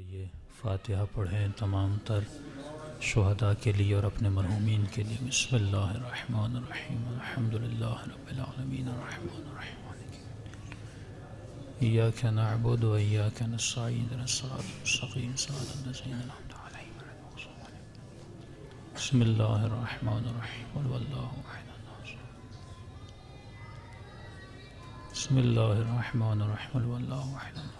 آئیے فاتحہ پڑھیں تمام تر شہداء کے لیے اور اپنے مرحومین کے لیے۔ بسم اللہ الرحمن الرحیم الحمدللہ رب العالمین الرحمن الرحیم ایاک نعبد و ایاک نستعین اهدنا الصراط المستقیم صراط الذین انعمت علیہم غیر المغضوب علیہم۔ بسم اللہ الرحمن الرحیم قل هو اللہ احد اللہ بسم اللہ الرحمن الرحیم قل هو اللہ احد اللہ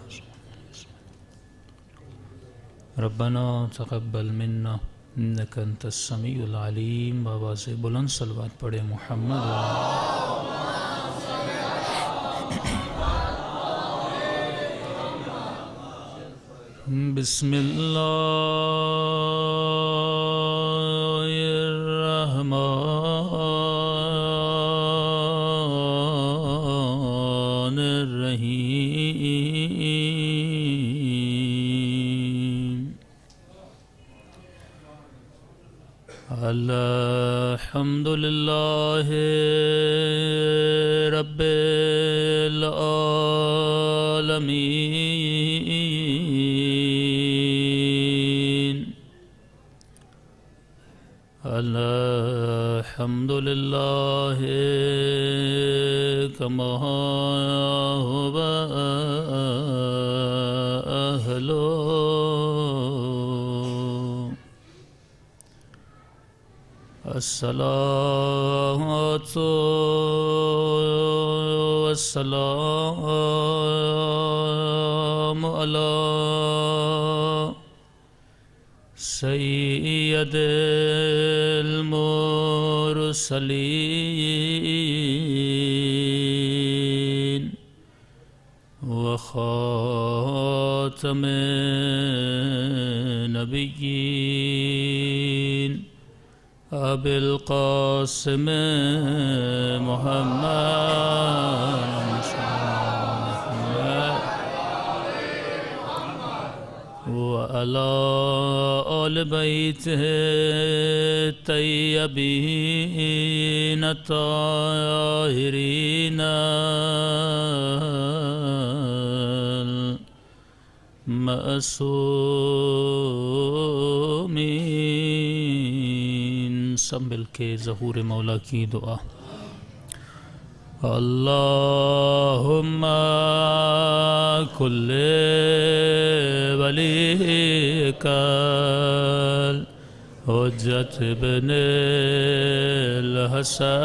ربنا تقبل منا انک انت السمیع العلیم۔ بابا سے بلند صلوات پڑھے محمد بسم اللہ الرحمن الرحیم الحمد للہ رب العالمین الحمد للہ کما هو اہلہ الصلاۃ والسلام علی سید المرسلین وخاتم النبیین ابی القاسم محمد وعلی آل بیتہ الطیبین الطاہرین المعصومین۔ سب مل کے ظہور مولا کی دعا۔ اللہم کل ولیک الحجۃ بن الحسن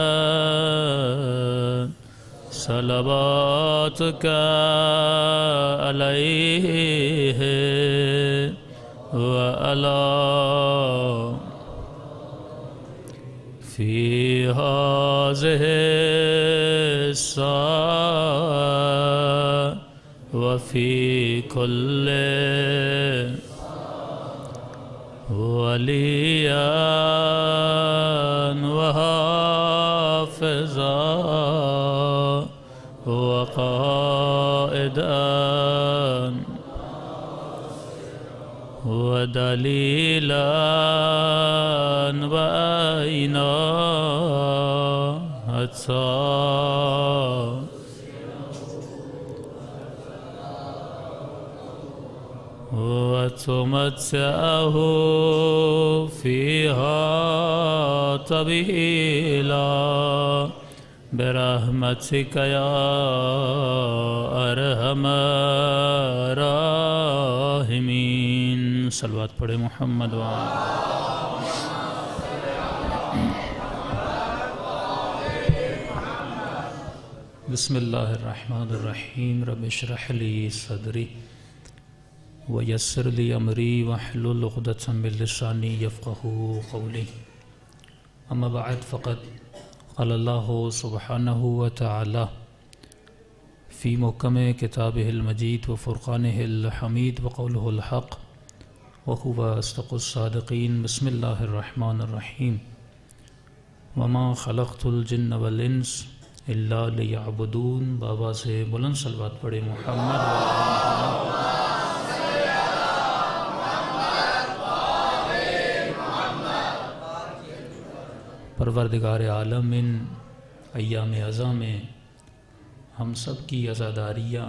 صلواتک علیہ وعلی فی ہذہ الساعة وفی کل ولیا وحافظا وقائدا ودلیلا وعینا وتمتعه فيها طويلا برحمتك يا ارحم الراحمین۔ صلوات پڑھے محمد بسم اللہ الرحمن الرحیم رب اشرح لی صدری ویسر لی امری واحلل عقدۃ من لسانی یفقہوا قولی۔ اما بعد فقد قال اللہ سبحانہ وتعالی فی محکم کتابہ المجید وفرقانہ الحمید وقولہ الحق وہو اصدق الصادقین۔ بسم اللہ الرحمن الرحیم وما خلقت الجن والانس الا لیعبدون۔ بابا سے بلند صلوات پڑھے محمد پروردگار عالم ان ایام ازاں میں ہم سب کی عزاداریاں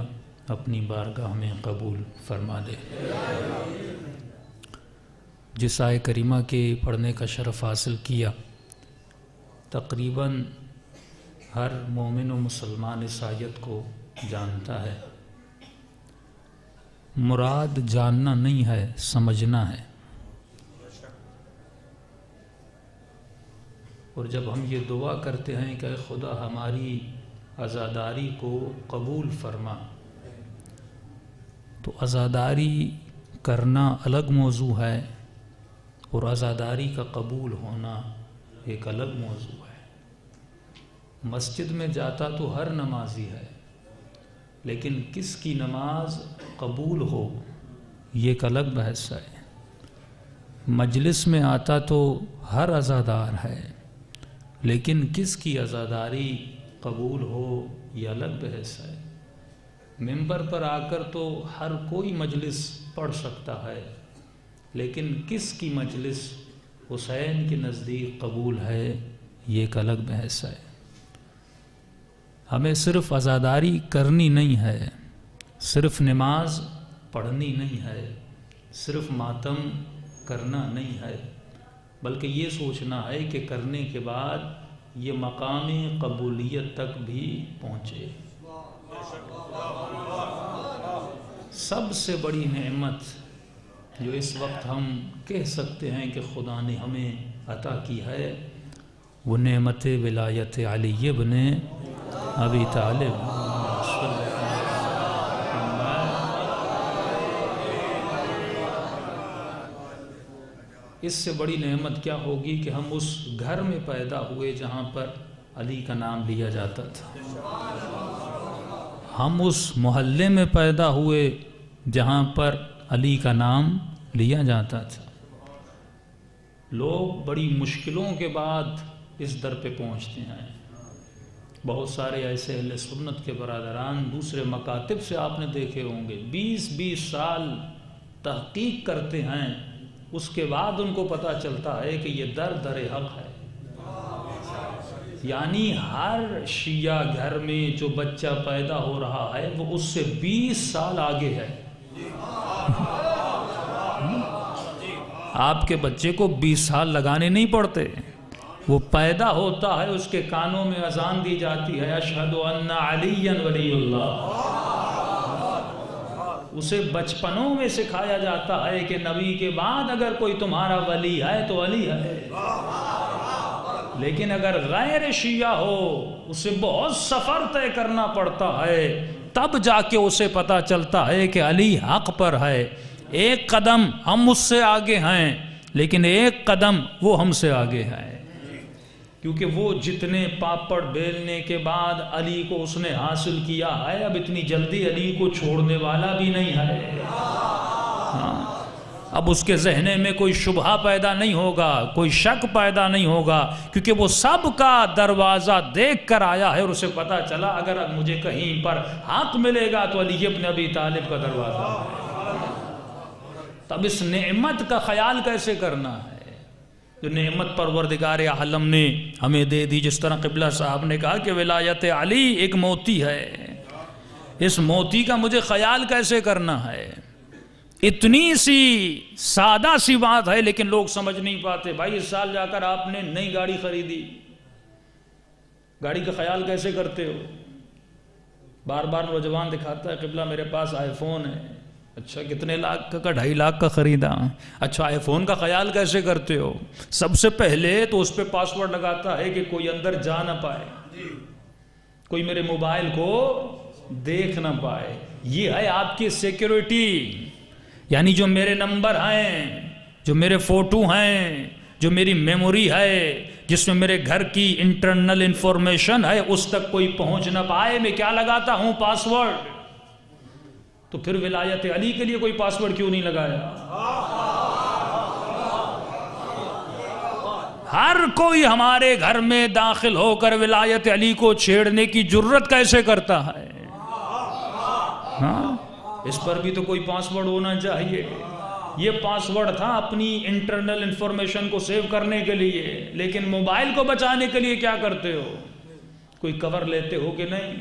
اپنی بارگاہ میں قبول فرما دے۔ جس آیہ کریمہ کے پڑھنے کا شرف حاصل کیا، تقریباً ہر مومن و مسلمان اس آیت کو جانتا ہے۔ مراد جاننا نہیں ہے، سمجھنا ہے۔ اور جب ہم یہ دعا کرتے ہیں کہ اے خدا ہماری عزاداری کو قبول فرما، تو عزاداری کرنا الگ موضوع ہے اور عزاداری کا قبول ہونا ایک الگ موضوع ہے۔ مسجد میں جاتا تو ہر نمازی ہے، لیکن کس کی نماز قبول ہو یہ ایک الگ بحث ہے۔ مجلس میں آتا تو ہر عزادار ہے، لیکن کس کی عزاداری قبول ہو یہ الگ بحث ہے۔ ممبر پر آ کر تو ہر کوئی مجلس پڑھ سکتا ہے، لیکن کس کی مجلس حسین کے نزدیک قبول ہے یہ ایک الگ بحث ہے۔ ہمیں صرف عزاداری کرنی نہیں ہے، صرف نماز پڑھنی نہیں ہے، صرف ماتم کرنا نہیں ہے، بلکہ یہ سوچنا ہے کہ کرنے کے بعد یہ مقام قبولیت تک بھی پہنچے۔ سب سے بڑی نعمت جو اس وقت ہم کہہ سکتے ہیں کہ خدا نے ہمیں عطا کی ہے، وہ نعمت ولایت علی ابن ابی طالب۔ اس سے بڑی نعمت کیا ہوگی کہ ہم اس گھر میں پیدا ہوئے جہاں پر علی کا نام لیا جاتا تھا، ہم اس محلے میں پیدا ہوئے جہاں پر علی کا نام لیا جاتا تھا۔ لوگ بڑی مشکلوں کے بعد اس در پہ پہنچتے ہیں۔ بہت سارے ایسے اہل سنت کے برادران دوسرے مکاتب سے آپ نے دیکھے ہوں گے، 20 سال تحقیق کرتے ہیں، اس کے بعد ان کو پتہ چلتا ہے کہ یہ در حق ہے۔ یعنی ہر شیعہ گھر میں جو بچہ پیدا ہو رہا ہے وہ اس سے 20 سال آگے ہے۔ آپ کے بچے کو 20 سال لگانے نہیں پڑتے، وہ پیدا ہوتا ہے، اس کے کانوں میں اذان دی جاتی ہے، اشہد ان علی ولی اللہ۔ اسے بچپنوں میں سکھایا جاتا ہے کہ نبی کے بعد اگر کوئی تمہارا ولی ہے تو علی ہے۔ لیکن اگر غیر شیعہ ہو، اسے بہت سفر طے کرنا پڑتا ہے، تب جا کے اسے پتہ چلتا ہے کہ علی حق پر ہے۔ ایک قدم ہم اس سے آگے ہیں، لیکن ایک قدم وہ ہم سے آگے ہے، کیونکہ وہ جتنے پاپڑ بیلنے کے بعد علی کو اس نے حاصل کیا ہے، اب اتنی جلدی علی کو چھوڑنے والا بھی نہیں ہے۔ اب اس کے ذہن میں کوئی شبہہ پیدا نہیں ہوگا، کوئی شک پیدا نہیں ہوگا، کیونکہ وہ سب کا دروازہ دیکھ کر آیا ہے اور اسے پتا چلا اگر مجھے کہیں پر حق ملے گا تو علی ابن ابی طالب کا دروازہ ہے۔ تب اس نعمت کا خیال کیسے کرنا ہے جو نعمت پروردگار عالم نے ہمیں دے دی؟ جس طرح قبلہ صاحب نے کہا کہ ولایت علی ایک موتی ہے، اس موتی کا مجھے خیال کیسے کرنا ہے؟ اتنی سی سادہ سی بات ہے لیکن لوگ سمجھ نہیں پاتے۔ بھائی اس سال جا کر آپ نے نئی گاڑی خریدی، گاڑی کا خیال کیسے کرتے ہو؟ بار بار نوجوان دکھاتا ہے قبلہ میرے پاس آئی فون ہے۔ اچھا کتنے لاکھ کا؟ 2.5 لاکھ کا خریدا۔ اچھا آئی فون کا خیال کیسے کرتے ہو؟ سب سے پہلے تو اس پہ پاسورڈ لگاتا ہے کہ کوئی اندر جا نہ پائے، کوئی میرے موبائل کو دیکھ نہ پائے۔ یہ ہے آپ کی سیکیورٹی، یعنی جو میرے نمبر ہیں، جو میرے فوٹو ہیں، جو میری میموری ہے، جس میں میرے گھر کی انٹرنل انفارمیشن ہے، اس تک کوئی پہنچ نہ پائے۔ میں کیا لگاتا ہوں؟ پاسورڈ۔ تو پھر ولایت علی کے لیے کوئی پاسورڈ کیوں نہیں لگایا؟ ہر کوئی ہمارے گھر میں داخل ہو کر ولایت علی کو چھیڑنے کی جرت کیسے کرتا ہے؟ ہاں، اس پر بھی تو کوئی پاسورڈ ہونا چاہیے۔ یہ پاسورڈ تھا اپنی انٹرنل انفارمیشن کو سیو کرنے کے لیے، لیکن موبائل کو بچانے کے لیے کیا کرتے ہو؟ کوئی کور لیتے ہو کہ نہیں؟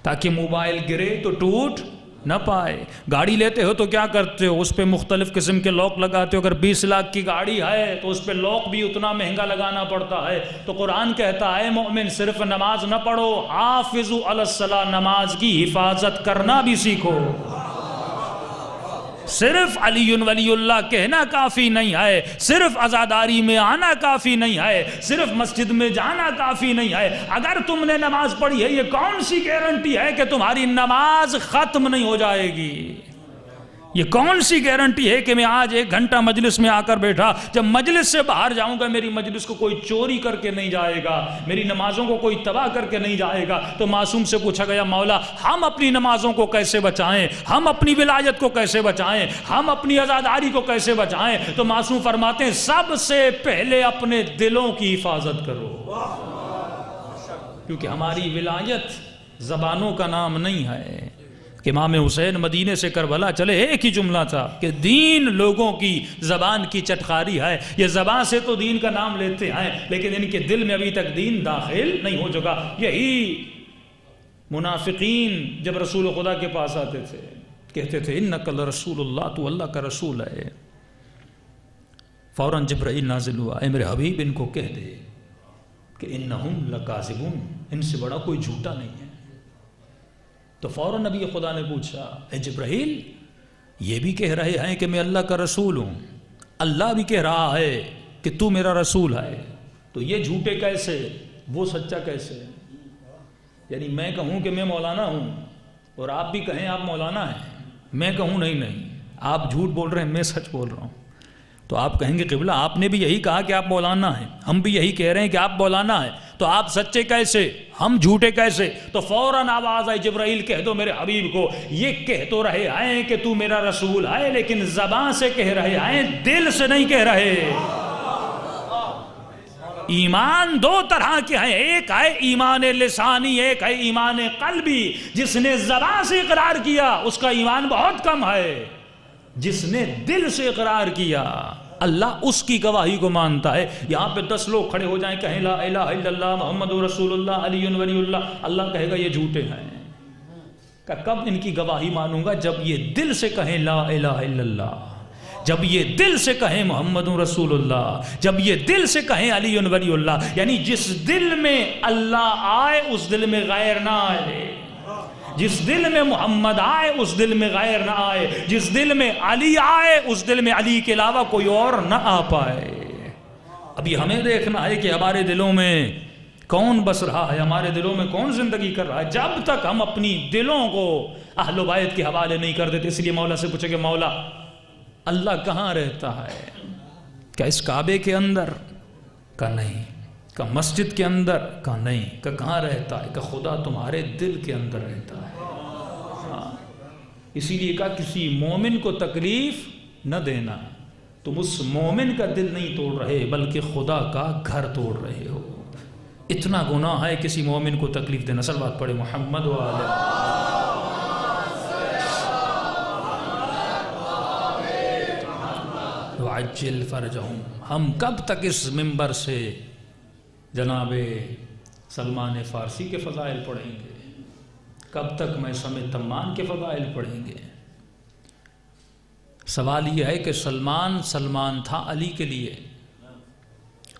تاکہ موبائل گرے تو ٹوٹ نہ پائے. گاڑی لیتے ہو تو کیا کرتے ہو؟ اس پہ مختلف قسم کے لاک لگاتے ہو. اگر 20 لاکھ کی گاڑی ہے تو اس پہ لاک بھی اتنا مہنگا لگانا پڑتا ہے. تو قرآن کہتا ہے مومن صرف نماز نہ پڑھو، حافظوا علی الصلاۃ، نماز کی حفاظت کرنا بھی سیکھو. صرف علی ولی اللہ کہنا کافی نہیں ہے، صرف عزاداری میں آنا کافی نہیں ہے، صرف مسجد میں جانا کافی نہیں ہے. اگر تم نے نماز پڑھی ہے، یہ کون سی گارنٹی ہے کہ تمہاری نماز ختم نہیں ہو جائے گی؟ یہ کون سی گارنٹی ہے کہ میں آج 1 گھنٹہ مجلس میں آ کر بیٹھا، جب مجلس سے باہر جاؤں گا میری مجلس کو کوئی چوری کر کے نہیں جائے گا، میری نمازوں کو کوئی تباہ کر کے نہیں جائے گا؟ تو معصوم سے پوچھا گیا مولا ہم اپنی نمازوں کو کیسے بچائیں، ہم اپنی ولایت کو کیسے بچائیں، ہم اپنی عزاداری کو کیسے بچائیں؟ تو معصوم فرماتے ہیں سب سے پہلے اپنے دلوں کی حفاظت کرو، کیونکہ ہماری ولایت زبانوں کا نام نہیں ہے. کہ امام حسین مدینے سے کربلا چلے، ایک ہی جملہ تھا کہ دین لوگوں کی زبان کی چٹخاری ہے. یہ زبان سے تو دین کا نام لیتے ہیں لیکن ان کے دل میں ابھی تک دین داخل نہیں ہو چکا. یہی منافقین جب رسول خدا کے پاس آتے تھے کہتے تھے انک لرسول اللہ، تو اللہ کا رسول ہے. فوراً جبرائیل نازل ہوا، اے میرے حبیب ان کو کہہ دے کہ انہم لکاذبون، ان سے بڑا کوئی جھوٹا نہیں ہے. تو فوراً نبی خدا نے پوچھا اے جبرائیل یہ بھی کہہ رہے ہیں کہ میں اللہ کا رسول ہوں، اللہ بھی کہہ رہا ہے کہ تو میرا رسول ہے، تو یہ جھوٹے کیسے، وہ سچا کیسے؟ یعنی میں کہوں کہ میں مولانا ہوں اور آپ بھی کہیں آپ مولانا ہیں، میں کہوں نہیں آپ جھوٹ بول رہے ہیں میں سچ بول رہا ہوں، تو آپ کہیں گے قبلہ آپ نے بھی یہی کہا کہ آپ مولانا ہیں، ہم بھی یہی کہہ رہے ہیں کہ آپ مولانا ہیں، تو آپ سچے کیسے، ہم جھوٹے کیسے؟ تو فوراً آواز آئی جبرائیل کہہ دو میرے حبیب کو یہ کہہ تو رہے ہیں کہ تو میرا رسول ہے لیکن زبان سے کہہ رہے ہیں، دل سے نہیں کہہ رہے. ایمان 2 طرح کے ہیں، ایک ہے ایمان لسانی، ایک ہے ایمان قلبی. جس نے زبان سے اقرار کیا اس کا ایمان بہت کم ہے، جس نے دل سے اقرار کیا اللہ اس کی گواہی کو مانتا ہے. یہاں پہ 10 لوگ کھڑے ہو جائیں کہیں لا الہ الا اللہ محمد رسول اللہ علی ولی اللہ، اللہ کہے گا یہ جھوٹے ہیں. کہ کب ان کی گواہی مانوں گا؟ جب یہ دل سے کہیں لا الہ الا اللہ، جب یہ دل سے کہیں محمد رسول اللہ، جب یہ دل سے کہیں علی ولی اللہ. یعنی جس دل میں اللہ آئے اس دل میں غیر نہ آئے، جس دل میں محمد آئے اس دل میں غیر نہ آئے، جس دل میں علی آئے اس دل میں علی کے علاوہ کوئی اور نہ آ پائے. ابھی ہمیں دیکھنا ہے کہ ہمارے دلوں میں کون بس رہا ہے، ہمارے دلوں میں کون زندگی کر رہا ہے. جب تک ہم اپنی دلوں کو اہل و بیت کے حوالے نہیں کر دیتے. اس لیے مولا سے پوچھے کہ مولا اللہ کہاں رہتا ہے؟ کیا اس کعبے کے اندر؟ کا نہیں. کہ مسجد کے اندر؟ کا نہیں. کہ کہاں رہتا ہے؟ کہ خدا تمہارے دل کے اندر رہتا ہے. اسی لیے کہا کسی مومن کو تکلیف نہ دینا. تم اس مومن کا دل نہیں توڑ رہے بلکہ خدا کا گھر توڑ رہے ہو. اتنا گناہ ہے کسی مومن کو تکلیف دینا. صلوات پڑھے محمد و آلہ. وعجل فرجہم. ہم کب تک اس منبر سے جناب سلمان فارسی کے فضائل پڑھیں گے؟ کب تک میثم تمان کے فضائل پڑھیں گے؟ سوال یہ ہے کہ سلمان تھا علی کے لیے،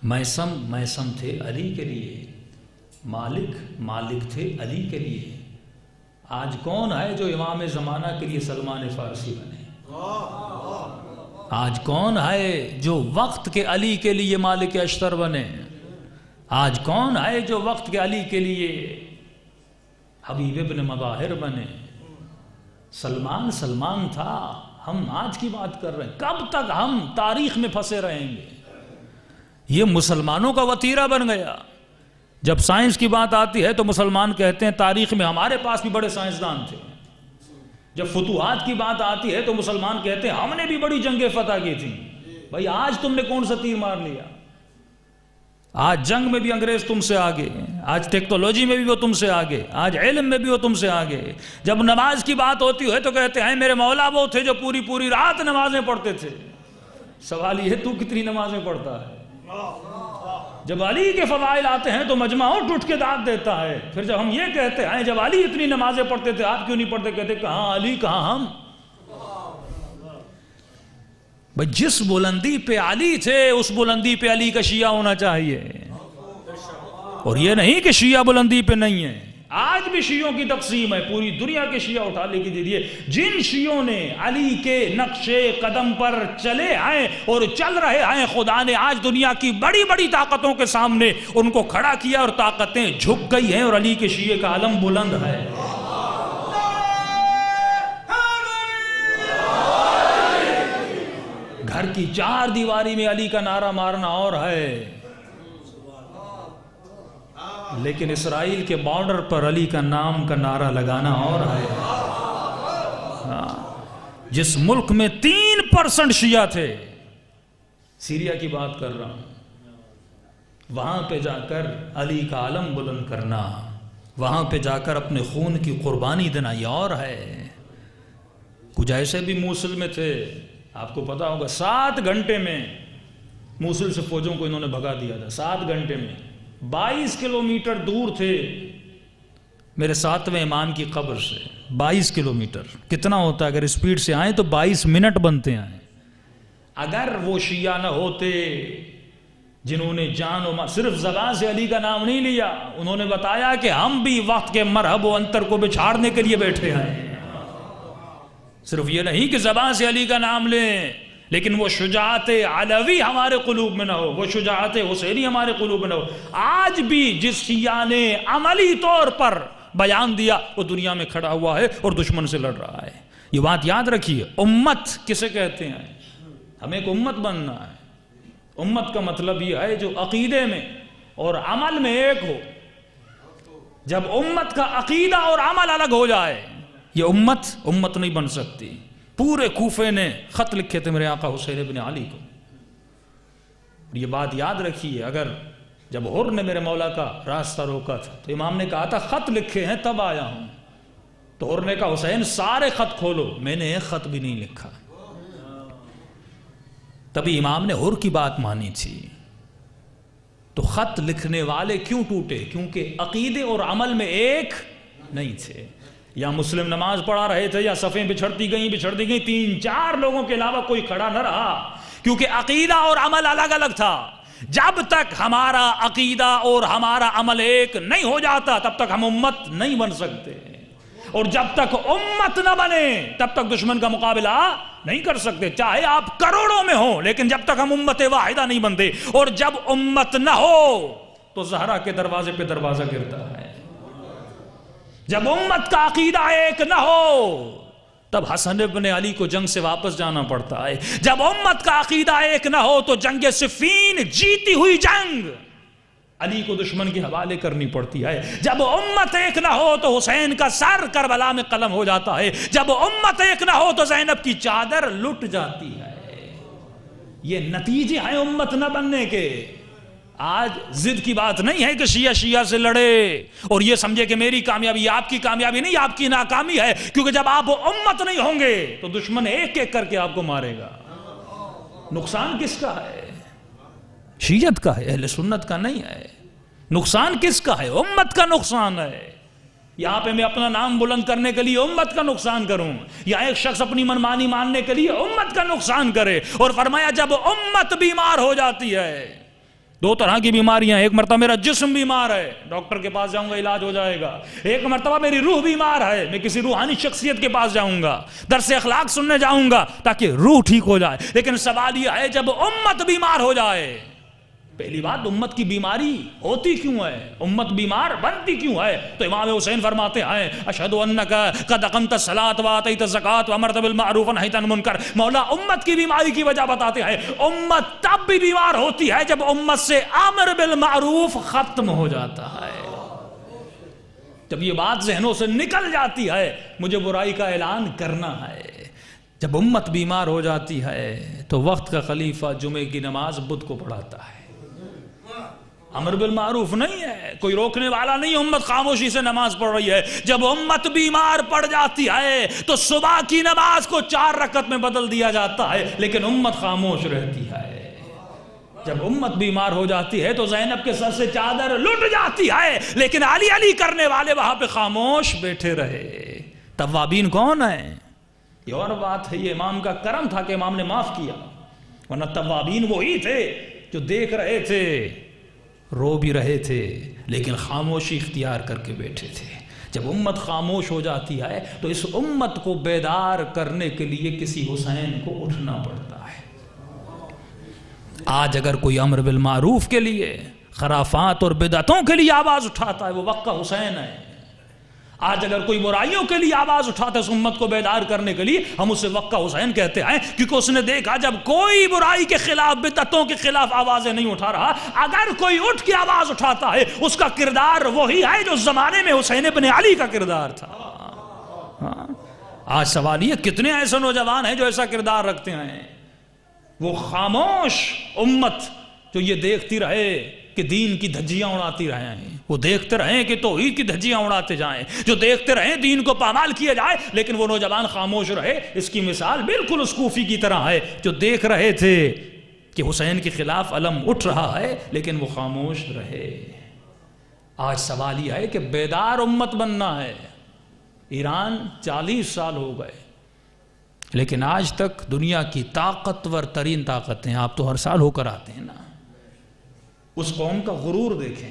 میثم تھے علی کے لیے، مالک تھے علی کے لیے. آج کون ہے جو امام زمانہ کے لیے سلمان فارسی بنے؟ آج کون ہے جو وقت کے علی کے لیے مالک اشتر بنے؟ آج کون ہے جو وقت کے علی کے لیے حبیب ابن مظاہر بنے؟ سلمان تھا. ہم آج کی بات کر رہے ہیں. کب تک ہم تاریخ میں پھنسے رہیں گے؟ یہ مسلمانوں کا وتیرہ بن گیا. جب سائنس کی بات آتی ہے تو مسلمان کہتے ہیں تاریخ میں ہمارے پاس بھی بڑے سائنسدان تھے. جب فتوحات کی بات آتی ہے تو مسلمان کہتے ہیں ہم نے بھی بڑی جنگیں فتح کی تھیں. بھائی آج تم نے کون سا تیر مار لیا؟ آج جنگ میں بھی انگریز تم سے آگے، آج ٹیکنالوجی میں بھی وہ تم سے آگے، آج علم میں بھی وہ تم سے آگے. جب نماز کی بات ہوتی ہے تو کہتے ہیں میرے مولا وہ تھے جو پوری رات نمازیں پڑھتے تھے. سوال یہ ہے تو کتنی نمازیں پڑھتا ہے؟ جب علی کے فضائل آتے ہیں تو مجمع اٹھ اٹھ کے داد دیتا ہے. پھر جب ہم یہ کہتے ہیں جب علی اتنی نمازیں پڑھتے تھے آپ کیوں نہیں پڑھتے, کہتے کہاں علی کہاں ہم. بھئی جس بلندی پہ علی تھے اس بلندی پہ علی کا شیعہ ہونا چاہیے, اور یہ نہیں کہ شیعہ بلندی پہ نہیں ہے. آج بھی شیعوں کی تقسیم ہے, پوری دنیا کے شیعہ اٹھا لے کے دیجئے. جن شیعوں نے علی کے نقش قدم پر چلے آئے اور چل رہے ہیں, خدا نے آج دنیا کی بڑی بڑی طاقتوں کے سامنے ان کو کھڑا کیا اور طاقتیں جھک گئی ہیں, اور علی کے شیعہ کا علم بلند ہے. گھر کی چار دیواری میں علی کا نعرہ مارنا اور ہے, لیکن اسرائیل کے بارڈر پر علی کا نام کا نعرہ لگانا اور ہے. جس ملک میں 3% شیعہ تھے, سیریا کی بات کر رہا ہوں, وہاں پہ جا کر علی کا علم بلند کرنا, وہاں پہ جا کر اپنے خون کی قربانی دینا, یہ اور ہے. کچھ ایسے بھی موصل میں تھے, آپ کو پتا ہوگا 7 گھنٹے میں موصل سے فوجوں کو انہوں نے بھگا دیا تھا. 7 گھنٹے میں 22 کلومیٹر دور تھے میرے 7ویں امام کی قبر سے. 22 کلومیٹر کتنا ہوتا ہے؟ اگر اسپیڈ سے آئیں تو 22 منٹ بنتے ہیں. اگر وہ شیعہ نہ ہوتے جنہوں نے جان و مال, صرف زبان سے علی کا نام نہیں لیا, انہوں نے بتایا کہ ہم بھی وقت کے مرحب و انتر کو بچھاڑنے کے لیے بیٹھے ہیں. صرف یہ نہیں کہ زبان سے علی کا نام لیں, لیکن وہ شجاعت علوی ہمارے قلوب میں نہ ہو, وہ شجاعت حسینی ہمارے قلوب میں نہ ہو. آج بھی جس شیعہ نے عملی طور پر بیان دیا وہ دنیا میں کھڑا ہوا ہے اور دشمن سے لڑ رہا ہے. یہ بات یاد رکھیے. امت کسے کہتے ہیں؟ ہمیں ایک امت بننا ہے. امت کا مطلب یہ ہے جو عقیدے میں اور عمل میں ایک ہو. جب امت کا عقیدہ اور عمل الگ ہو جائے, یہ امت نہیں بن سکتی. پورے کوفے نے خط لکھے تھے میرے آقا حسین ابن علی کو. یہ بات یاد رکھیے, اگر جب حر نے میرے مولا کا راستہ روکا تھا تو امام نے کہا تھا خط لکھے ہیں تب آیا ہوں. تو حر نے کہا حسین سارے خط کھولو, میں نے ایک خط بھی نہیں لکھا. تبھی امام نے حر کی بات مانی تھی. تو خط لکھنے والے کیوں ٹوٹے؟ کیونکہ عقیدے اور عمل میں ایک نہیں تھے. یا مسلم نماز پڑھا رہے تھے یا صفیں بچھڑتی گئیں 3-4 لوگوں کے علاوہ کوئی کھڑا نہ رہا, کیونکہ عقیدہ اور عمل الگ الگ تھا. جب تک ہمارا عقیدہ اور ہمارا عمل ایک نہیں ہو جاتا تب تک ہم امت نہیں بن سکتے, اور جب تک امت نہ بنے تب تک دشمن کا مقابلہ نہیں کر سکتے. چاہے آپ کروڑوں میں ہوں, لیکن جب تک ہم امت واحدہ نہیں بنتے, اور جب امت نہ ہو تو زہرا کے دروازے پہ دروازہ گرتا ہے. جب امت کا عقیدہ ایک نہ ہو تب حسن ابن علی کو جنگ سے واپس جانا پڑتا ہے. جب امت کا عقیدہ ایک نہ ہو تو جنگ صفین جیتی ہوئی جنگ علی کو دشمن کے حوالے کرنی پڑتی ہے. جب امت ایک نہ ہو تو حسین کا سر کربلا میں قلم ہو جاتا ہے. جب امت ایک نہ ہو تو زینب کی چادر لٹ جاتی ہے. یہ نتیجے ہیں امت نہ بننے کے. آج ضد کی بات نہیں ہے کہ شیعہ سے لڑے اور یہ سمجھے کہ میری کامیابی آپ کی کامیابی نہیں, آپ کی ناکامی ہے, کیونکہ جب آپ امت نہیں ہوں گے تو دشمن ایک ایک کر کے آپ کو مارے گا. نقصان کس کا ہے؟ شیعت کا ہے, اہل سنت کا نہیں ہے. نقصان کس کا ہے؟ امت کا نقصان ہے. یہاں پہ میں اپنا نام بلند کرنے کے لیے امت کا نقصان کروں, یا ایک شخص اپنی منمانی ماننے کے لیے امت کا نقصان کرے. اور فرمایا جب امت بیمار ہو جاتی ہے, 2 طرح کی بیماریاں, ایک مرتبہ میرا جسم بیمار ہے, ڈاکٹر کے پاس جاؤں گا علاج ہو جائے گا. ایک مرتبہ میری روح بیمار ہے, میں کسی روحانی شخصیت کے پاس جاؤں گا, درس اخلاق سننے جاؤں گا تاکہ روح ٹھیک ہو جائے. لیکن سوال یہ ہے جب امت بیمار ہو جائے, پہلی بات امت کی بیماری ہوتی کیوں ہے, امت بیمار بنتی کیوں ہے؟ تو امام حسین فرماتے ہیں اشہد انک قد اقمت الصلاۃ وآتیت الزکوٰۃ وامرت بالمعروف ونہیت عن المنکر. مولا امت کی بیماری کی وجہ بتاتے ہیں. امت تب بھی بیمار ہوتی ہے جب امت سے امر بالمعروف ختم ہو جاتا ہے. جب یہ بات ذہنوں سے نکل جاتی ہے مجھے برائی کا اعلان کرنا ہے. جب امت بیمار ہو جاتی ہے تو وقت کا خلیفہ جمعے کی نماز بدھ کو پڑھاتا ہے. امر بالمعروف نہیں ہے, کوئی روکنے والا نہیں, امت خاموشی سے نماز پڑھ رہی ہے. جب امت بیمار پڑ جاتی ہے تو صبح کی نماز کو 4 رکعت میں بدل دیا جاتا ہے, لیکن امت خاموش رہتی ہے. جب امت بیمار ہو جاتی ہے تو زینب کے سر سے چادر لٹ جاتی ہے، لیکن علی علی کرنے والے وہاں پہ خاموش بیٹھے رہے۔ توابین کون ہیں؟ یہ اور بات ہے، یہ امام کا کرم تھا کہ امام نے معاف کیا، ورنہ توابین وہی تھے جو دیکھ رہے تھے، رو بھی رہے تھے، لیکن خاموشی اختیار کر کے بیٹھے تھے۔ جب امت خاموش ہو جاتی ہے تو اس امت کو بیدار کرنے کے لیے کسی حسین کو اٹھنا پڑتا ہے۔ آج اگر کوئی امر بالمعروف کے لیے، خرافات اور بدعتوں کے لیے آواز اٹھاتا ہے وہ وقت کا حسین ہے۔ آج اگر کوئی برائیوں کے لیے آواز اٹھاتا ہے اس امت کو بیدار کرنے کے لیے، ہم اسے وقت کا حسین کہتے ہیں، کیونکہ اس نے دیکھا جب کوئی برائی کے خلاف، بدعتوں کے خلاف آوازیں نہیں اٹھا رہا، اگر کوئی اٹھ کے آواز اٹھاتا ہے اس کا کردار وہی ہے جو زمانے میں حسین ابن علی کا کردار تھا۔ آج سوال یہ کتنے ایسے نوجوان ہیں جو ایسا کردار رکھتے ہیں؟ وہ خاموش امت جو یہ دیکھتی رہے کہ دین کی دھجیاں اڑاتی رہیں، وہ دیکھتے رہیں کہ توحید کی دھجیاں اڑاتے جائیں، جو دیکھتے رہیں دین کو پامال کیا جائے، لیکن وہ نوجوان خاموش رہے۔ اس کی مثال بالکل اس کوفی کی طرح ہے جو دیکھ رہے تھے کہ حسین کے خلاف علم اٹھ رہا ہے، لیکن وہ خاموش رہے۔ آج سوال یہ ہے کہ بیدار امت بننا ہے۔ ایران 40 سال ہو گئے، لیکن آج تک دنیا کی طاقتور ترین طاقتیں، آپ تو ہر سال ہو کر آتے ہیں نا، اس قوم کا غرور دیکھیں،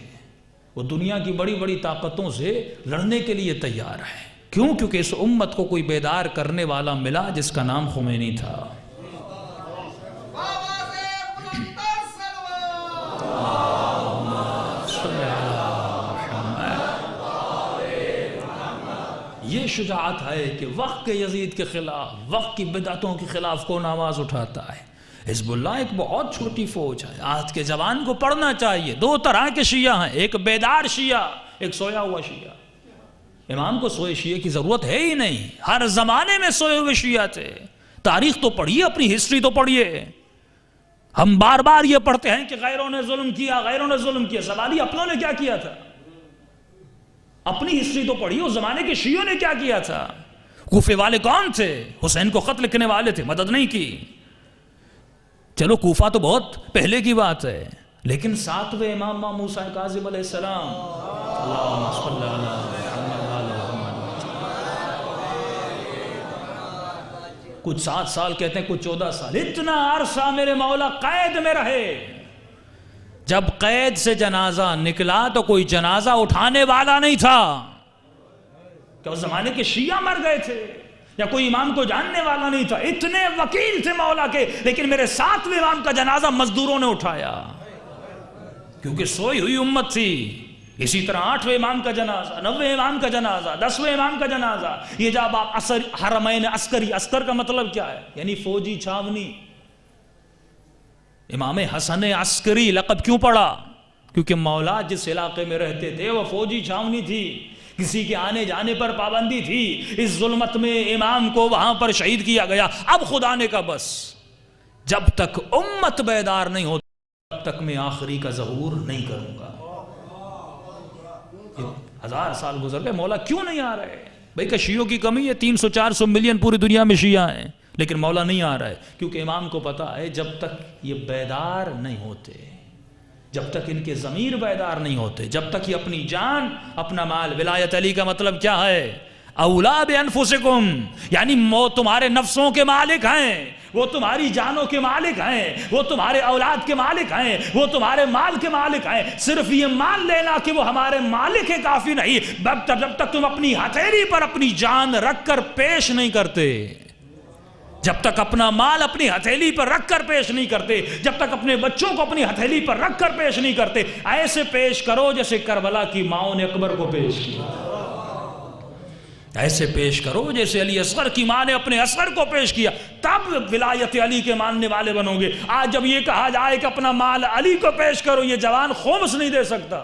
وہ دنیا کی بڑی بڑی طاقتوں سے لڑنے کے لیے تیار ہے۔ کیوں؟ کیونکہ اس امت کو کوئی بیدار کرنے والا ملا جس کا نام خمینی تھا۔ یہ شجاعت ہے کہ وقت کے یزید کے خلاف، وقت کی بدعتوں کے خلاف کون آواز اٹھاتا ہے۔ حزب اللہ ایک بہت چھوٹی فوج ہے، آج کے جوان کو پڑھنا چاہیے۔ دو طرح کے شیعہ ہیں، ایک بیدار شیعہ، ایک سویا ہوا شیعہ۔ امام کو سوئے شیعہ کی ضرورت ہے ہی نہیں، ہر زمانے میں سوئے ہوئے شیعہ تھے۔ تاریخ تو پڑھیے، اپنی ہسٹری تو پڑھیے۔ ہم بار بار یہ پڑھتے ہیں کہ غیروں نے ظلم کیا، غیروں نے ظلم کیا، سوال ہی اپنوں نے کیا کیا تھا؟ اپنی ہسٹری تو پڑھیے، اس زمانے کے شیعوں نے کیا کیا تھا؟ کوفے والے کون تھے؟ حسین کو خط لکھنے والے تھے، مدد نہیں کی۔ چلو کوفہ تو بہت پہلے کی بات ہے، لیکن 7ویں امام موسیٰ کاظم علیہ السلام، اللہم صلی علی محمد وعلی محمد، کچھ 7 سال کہتے ہیں، کچھ 14 سال، اتنا عرصہ میرے مولا قید میں رہے۔ جب قید سے جنازہ نکلا تو کوئی جنازہ اٹھانے والا نہیں تھا۔ کہ اس زمانے کے شیعہ مر گئے تھے یا کوئی امام کو جاننے والا نہیں تھا، اتنے وکیل تھے مولا کے، لیکن میرے 7ویں امام کا جنازہ مزدوروں نے اٹھایا، کیونکہ سوئی ہوئی امت تھی۔ اسی طرح 8ویں امام کا جنازہ، 9ویں امام کا جنازہ، 10ویں امام کا جنازہ، یہ جب آپ حرمین عسکری، عسکر کا مطلب کیا ہے؟ یعنی فوجی چھاونی۔ امام حسن عسکری لقب کیوں پڑا؟ کیونکہ مولا جس علاقے میں رہتے تھے وہ فوجی چھاونی تھی، کسی کے آنے جانے پر پابندی تھی۔ اس ظلمت میں امام کو وہاں پر شہید کیا گیا۔ اب خدا نے کہا بس جب تک امت بیدار نہیں ہوتی تب تک میں آخری کا ظہور نہیں کروں گا۔ 1000 سال گزر گئے، مولا کیوں نہیں آ رہے؟ بھئی کہ شیعوں کی کمی ہے، 300-400 ملین پوری دنیا میں شیعہ ہیں، لیکن مولا نہیں آ رہا ہے، کیونکہ امام کو پتا ہے جب تک یہ بیدار نہیں ہوتے، جب تک ان کے ضمیر بیدار نہیں ہوتے، جب تک یہ اپنی جان، اپنا مال، ولایت علی کا مطلب کیا ہے؟ اولا بانفسکم، یعنی وہ تمہارے نفسوں کے مالک ہیں، وہ تمہاری جانوں کے مالک ہیں، وہ تمہارے اولاد کے مالک ہیں، وہ تمہارے مال کے مالک ہیں۔ صرف یہ مان لینا کہ وہ ہمارے مالک ہے کافی نہیں، جب تک تم اپنی ہتھیلی پر اپنی جان رکھ کر پیش نہیں کرتے، جب تک اپنا مال اپنی ہتھیلی پر رکھ کر پیش نہیں کرتے، جب تک اپنے بچوں کو اپنی ہتھیلی پر رکھ کر پیش نہیں کرتے، ایسے پیش کرو جیسے کربلا کی ماؤں نے اکبر کو پیش کیا، ایسے پیش کرو جیسے علی اصغر کی ماں نے اپنے اصغر کو پیش کیا، تب ولایت علی کے ماننے والے بنو گے۔ آج جب یہ کہا جائے کہ اپنا مال علی کو پیش کرو، یہ جوان خمس نہیں دے سکتا۔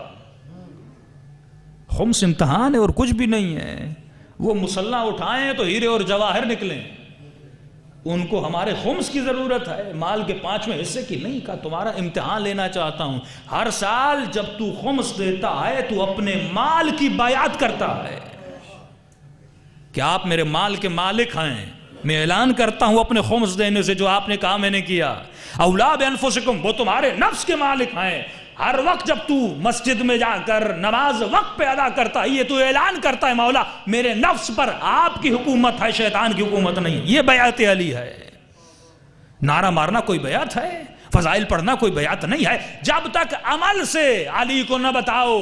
خمس امتحان ہے اور کچھ بھی نہیں ہے۔ وہ مسلح اٹھائیں تو ہیرے اور جواہر نکلیں، ان کو ہمارے خمس کی ضرورت ہے، مال کے 5ویں حصے کی نہیں۔ کہا تمہارا امتحان لینا چاہتا ہوں، ہر سال جب تو خمس دیتا ہے تو اپنے مال کی بیعت کرتا ہے کہ آپ میرے مال کے مالک ہیں، میں اعلان کرتا ہوں اپنے خمس دینے سے جو آپ نے کہا میں نے کیا. اولا بانفسکم، وہ تمہارے نفس کے مالک ہیں. ہر وقت جب تو مسجد میں جا کر نماز وقت پہ ادا کرتا ہے، یہ تو اعلان کرتا ہے مولا میرے نفس پر آپ کی حکومت ہے، شیطان کی حکومت نہیں. یہ بیعت علی ہے. نعرہ مارنا کوئی بیعت ہے؟ فضائل پڑھنا کوئی بیعت نہیں ہے. جب تک عمل سے علی کو نہ بتاؤ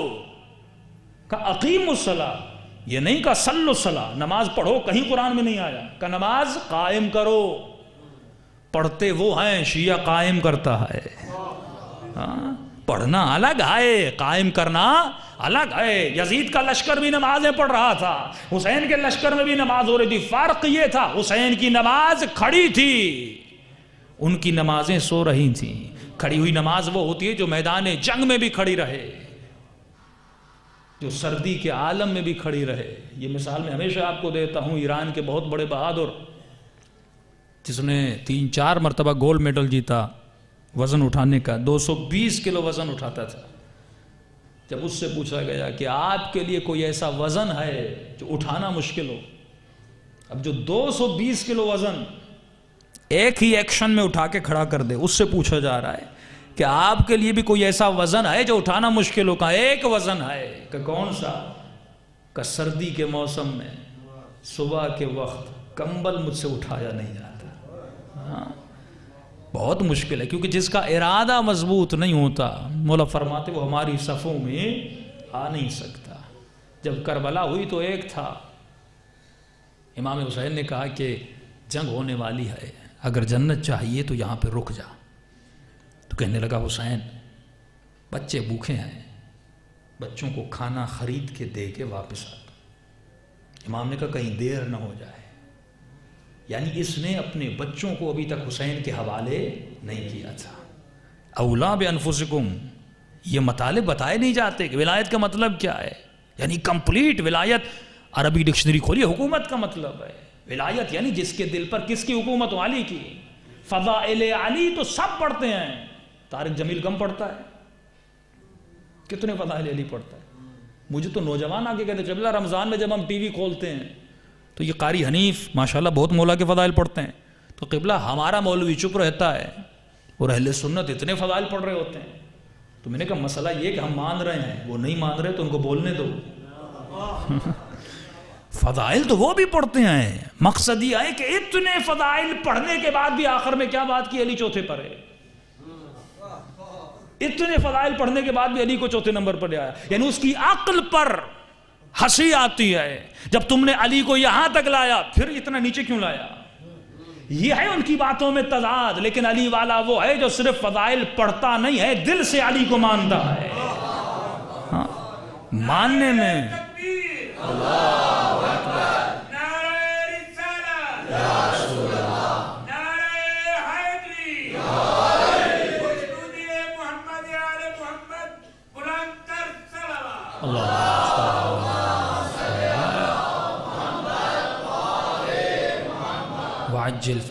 کہ اقیم الصلاۃ، یہ نہیں کہ صلوا الصلاۃ، نماز پڑھو، کہیں قرآن میں نہیں آیا کہ نماز قائم کرو. پڑھتے وہ ہیں، شیعہ قائم کرتا ہے. پڑھنا الگ ہے، قائم کرنا الگ ہے. یزید کا لشکر بھی نمازیں پڑھ رہا تھا، حسین کے لشکر میں بھی نماز ہو رہی تھی. فرق یہ تھا حسین کی نماز کھڑی تھی، ان کی نمازیں سو رہی تھیں. کھڑی ہوئی نماز وہ ہوتی ہے جو میدان جنگ میں بھی کھڑی رہے، جو سردی کے عالم میں بھی کھڑی رہے. یہ مثال میں ہمیشہ آپ کو دیتا ہوں. ایران کے بہت بڑے بہادر جس نے 3-4 مرتبہ گولڈ میڈل جیتا وزن اٹھانے کا، 220 کلو وزن اٹھاتا تھا. جب اس سے پوچھا گیا کہ آپ کے لیے کوئی ایسا وزن ہے جو اٹھانا مشکل ہو، اب جو 220 کلو وزن ایک ہی ایکشن میں اٹھا کے کھڑا کر دے، اس سے پوچھا جا رہا ہے کہ آپ کے لیے بھی کوئی ایسا وزن ہے جو اٹھانا مشکل ہو. کہا ایک وزن ہے. کہ کون سا؟ کہ سردی کے موسم میں صبح کے وقت کمبل مجھ سے اٹھایا نہیں جاتا. بہت مشکل ہے، کیونکہ جس کا ارادہ مضبوط نہیں ہوتا، مولا فرماتے وہ ہماری صفوں میں آ نہیں سکتا. جب کربلا ہوئی تو ایک تھا، امام حسین نے کہا کہ جنگ ہونے والی ہے، اگر جنت چاہیے تو یہاں پہ رک جا. تو کہنے لگا حسین بچے بھوکے ہیں، بچوں کو کھانا خرید کے دے کے واپس آ. امام نے کہا کہیں دیر نہ ہو جائے. یعنی اس نے اپنے بچوں کو ابھی تک حسین کے حوالے نہیں کیا تھا. اولا بانفسکم، یہ مطالب بتائے نہیں جاتے کہ ولایت کا مطلب کیا ہے. یعنی کمپلیٹ ولایت، عربی ڈکشنری کھولیے، حکومت کا مطلب ہے ولایت یعنی جس کے دل پر کس کی حکومت ہو؟ علی کی. فضائل علی تو سب پڑھتے ہیں، طارق جمیل کم پڑھتا ہے. کتنے فضائل علی پڑھتا ہے؟ مجھے تو نوجوان آگے کہتے ہیں قبلہ رمضان میں جب ہم ٹی وی کھولتے ہیں تو یہ قاری حنیف ماشاءاللہ بہت مولا کے فضائل پڑھتے ہیں، تو قبلہ ہمارا مولوی چپ رہتا ہے اور اہل سنت اتنے فضائل پڑھ رہے ہوتے ہیں. تو میں نے کہا مسئلہ یہ کہ ہم مان رہے ہیں، وہ نہیں مان رہے تو ان کو بولنے دو. فضائل تو وہ بھی پڑھتے ہیں. مقصد یہ ہے کہ اتنے فضائل پڑھنے کے بعد بھی آخر میں کیا بات کی؟ علی چوتھے پر ہے. اتنے فضائل پڑھنے کے بعد بھی علی کو چوتھے نمبر پر لے آیا. یعنی اس کی عقل پر ہنسی آتی ہے جب تم نے علی کو یہاں تک لایا، پھر اتنا نیچے کیوں لایا؟ یہ ہے ان کی باتوں میں تضاد. لیکن علی والا وہ ہے جو صرف فضائل پڑھتا نہیں ہے، دل سے علی کو مانتا ہے. ماننے میں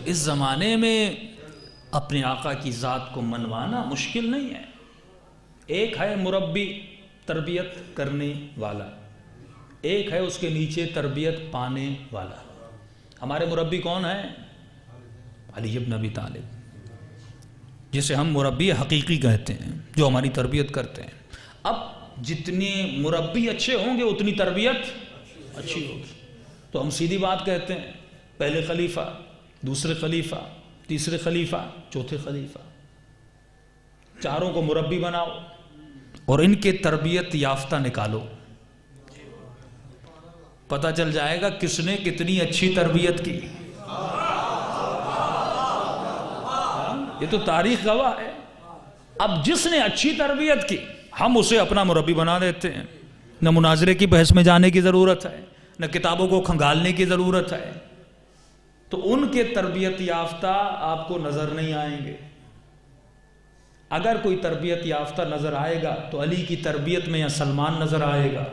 اس زمانے میں اپنے آقا کی ذات کو منوانا مشکل نہیں ہے. ایک ہے مربی تربیت کرنے والا، ایک ہے اس کے نیچے تربیت پانے والا. ہمارے مربی کون ہیں؟ علی بن ابی طالب، جسے ہم مربی حقیقی کہتے ہیں، جو ہماری تربیت کرتے ہیں. اب جتنے مربی اچھے ہوں گے اتنی تربیت اچھی ہوگی. تو ہم سیدھی بات کہتے ہیں، پہلے خلیفہ، دوسرے خلیفہ، تیسرے خلیفہ، چوتھے خلیفہ، چاروں کو مربی بناؤ اور ان کے تربیت یافتہ نکالو. پتہ چل جائے گا کس نے کتنی اچھی تربیت کی. یہ تو تاریخ گواہ ہے. اب جس نے اچھی تربیت کی ہم اسے اپنا مربی بنا دیتے ہیں. نہ مناظرے کی بحث میں جانے کی ضرورت ہے، نہ کتابوں کو کھنگالنے کی ضرورت ہے. تو ان کے تربیت یافتہ آپ کو نظر نہیں آئیں گے. اگر کوئی تربیت یافتہ نظر آئے گا تو علی کی تربیت میں یا سلمان نظر آئے گا،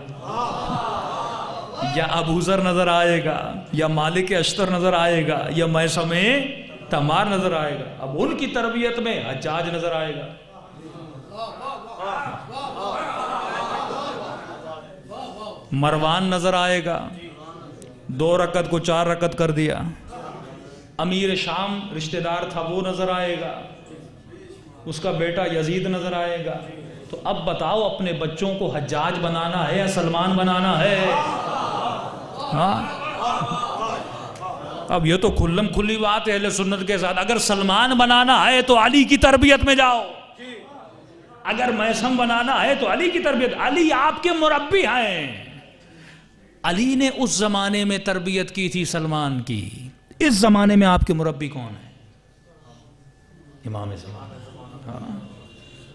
یا ابو ذر نظر آئے گا، یا مالک اشتر نظر آئے گا، یا میثم تمار نظر آئے گا. اب ان کی تربیت میں حجاج نظر آئے گا. مروان نظر آئے گا، 2 رکعت کو 4 رکعت کر دیا. امیر شام رشتہ دار تھا وہ نظر آئے گا، اس کا بیٹا یزید نظر آئے گا. تو اب بتاؤ اپنے بچوں کو حجاج بنانا ہے یا سلمان بنانا ہے؟ ہاں اب یہ تو کھلم کھلی بات ہے اہل سنت کے ساتھ. اگر سلمان بنانا ہے تو علی کی تربیت میں جاؤ، اگر میثم بنانا ہے تو علی کی تربیت. علی آپ کے مربی ہیں. علی نے اس زمانے میں تربیت کی تھی سلمان کی، اس زمانے میں آپ کے مربی کون ہے؟ امام زمانہ. ہاں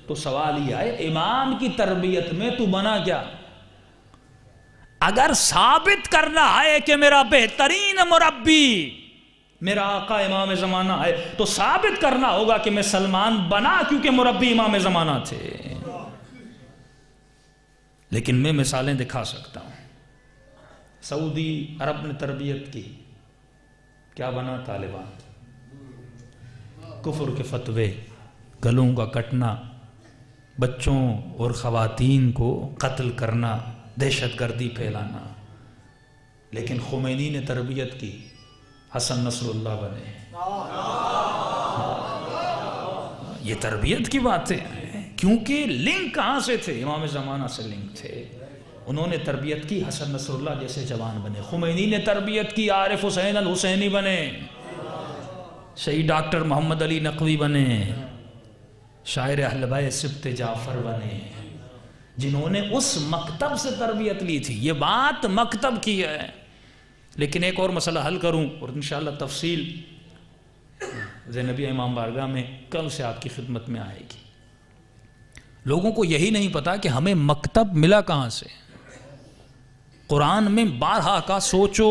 تو سوال یہ ہے امام کی تربیت میں تو بنا کیا؟ اگر ثابت کرنا ہے کہ میرا بہترین مربی میرا آقا امام زمانہ ہے تو ثابت کرنا ہوگا کہ میں سلمان بنا کیونکہ مربی امام زمانہ تھے. لیکن میں مثالیں دکھا سکتا ہوں. سعودی عرب نے تربیت کی، کیا بنا؟ طالبان. کفر کے فتوے، گلوں کا کٹنا، بچوں اور خواتین کو قتل کرنا، دہشت گردی پھیلانا. لیکن خمینی نے تربیت کی، حسن نصر اللہ بنے. یہ تربیت کی باتیں ہیں کیونکہ لنک کہاں سے تھے؟ امام زمانہ سے لنک تھے. انہوں نے تربیت کی، حسن نصر اللہ جیسے جوان بنے. خمینی نے تربیت کی، عارف حسین الحسینی بنے. شہید ڈاکٹر محمد علی نقوی بنے. شاعر اہل بیت سبط جعفر بنے، جنہوں نے اس مکتب سے تربیت لی تھی. یہ بات مکتب کی ہے. لیکن ایک اور مسئلہ حل کروں اور انشاءاللہ تفصیل زینبیہ امام بارگاہ میں کل سے آپ کی خدمت میں آئے گی. لوگوں کو یہی نہیں پتا کہ ہمیں مکتب ملا کہاں سے. قرآن میں بارہا کا سوچو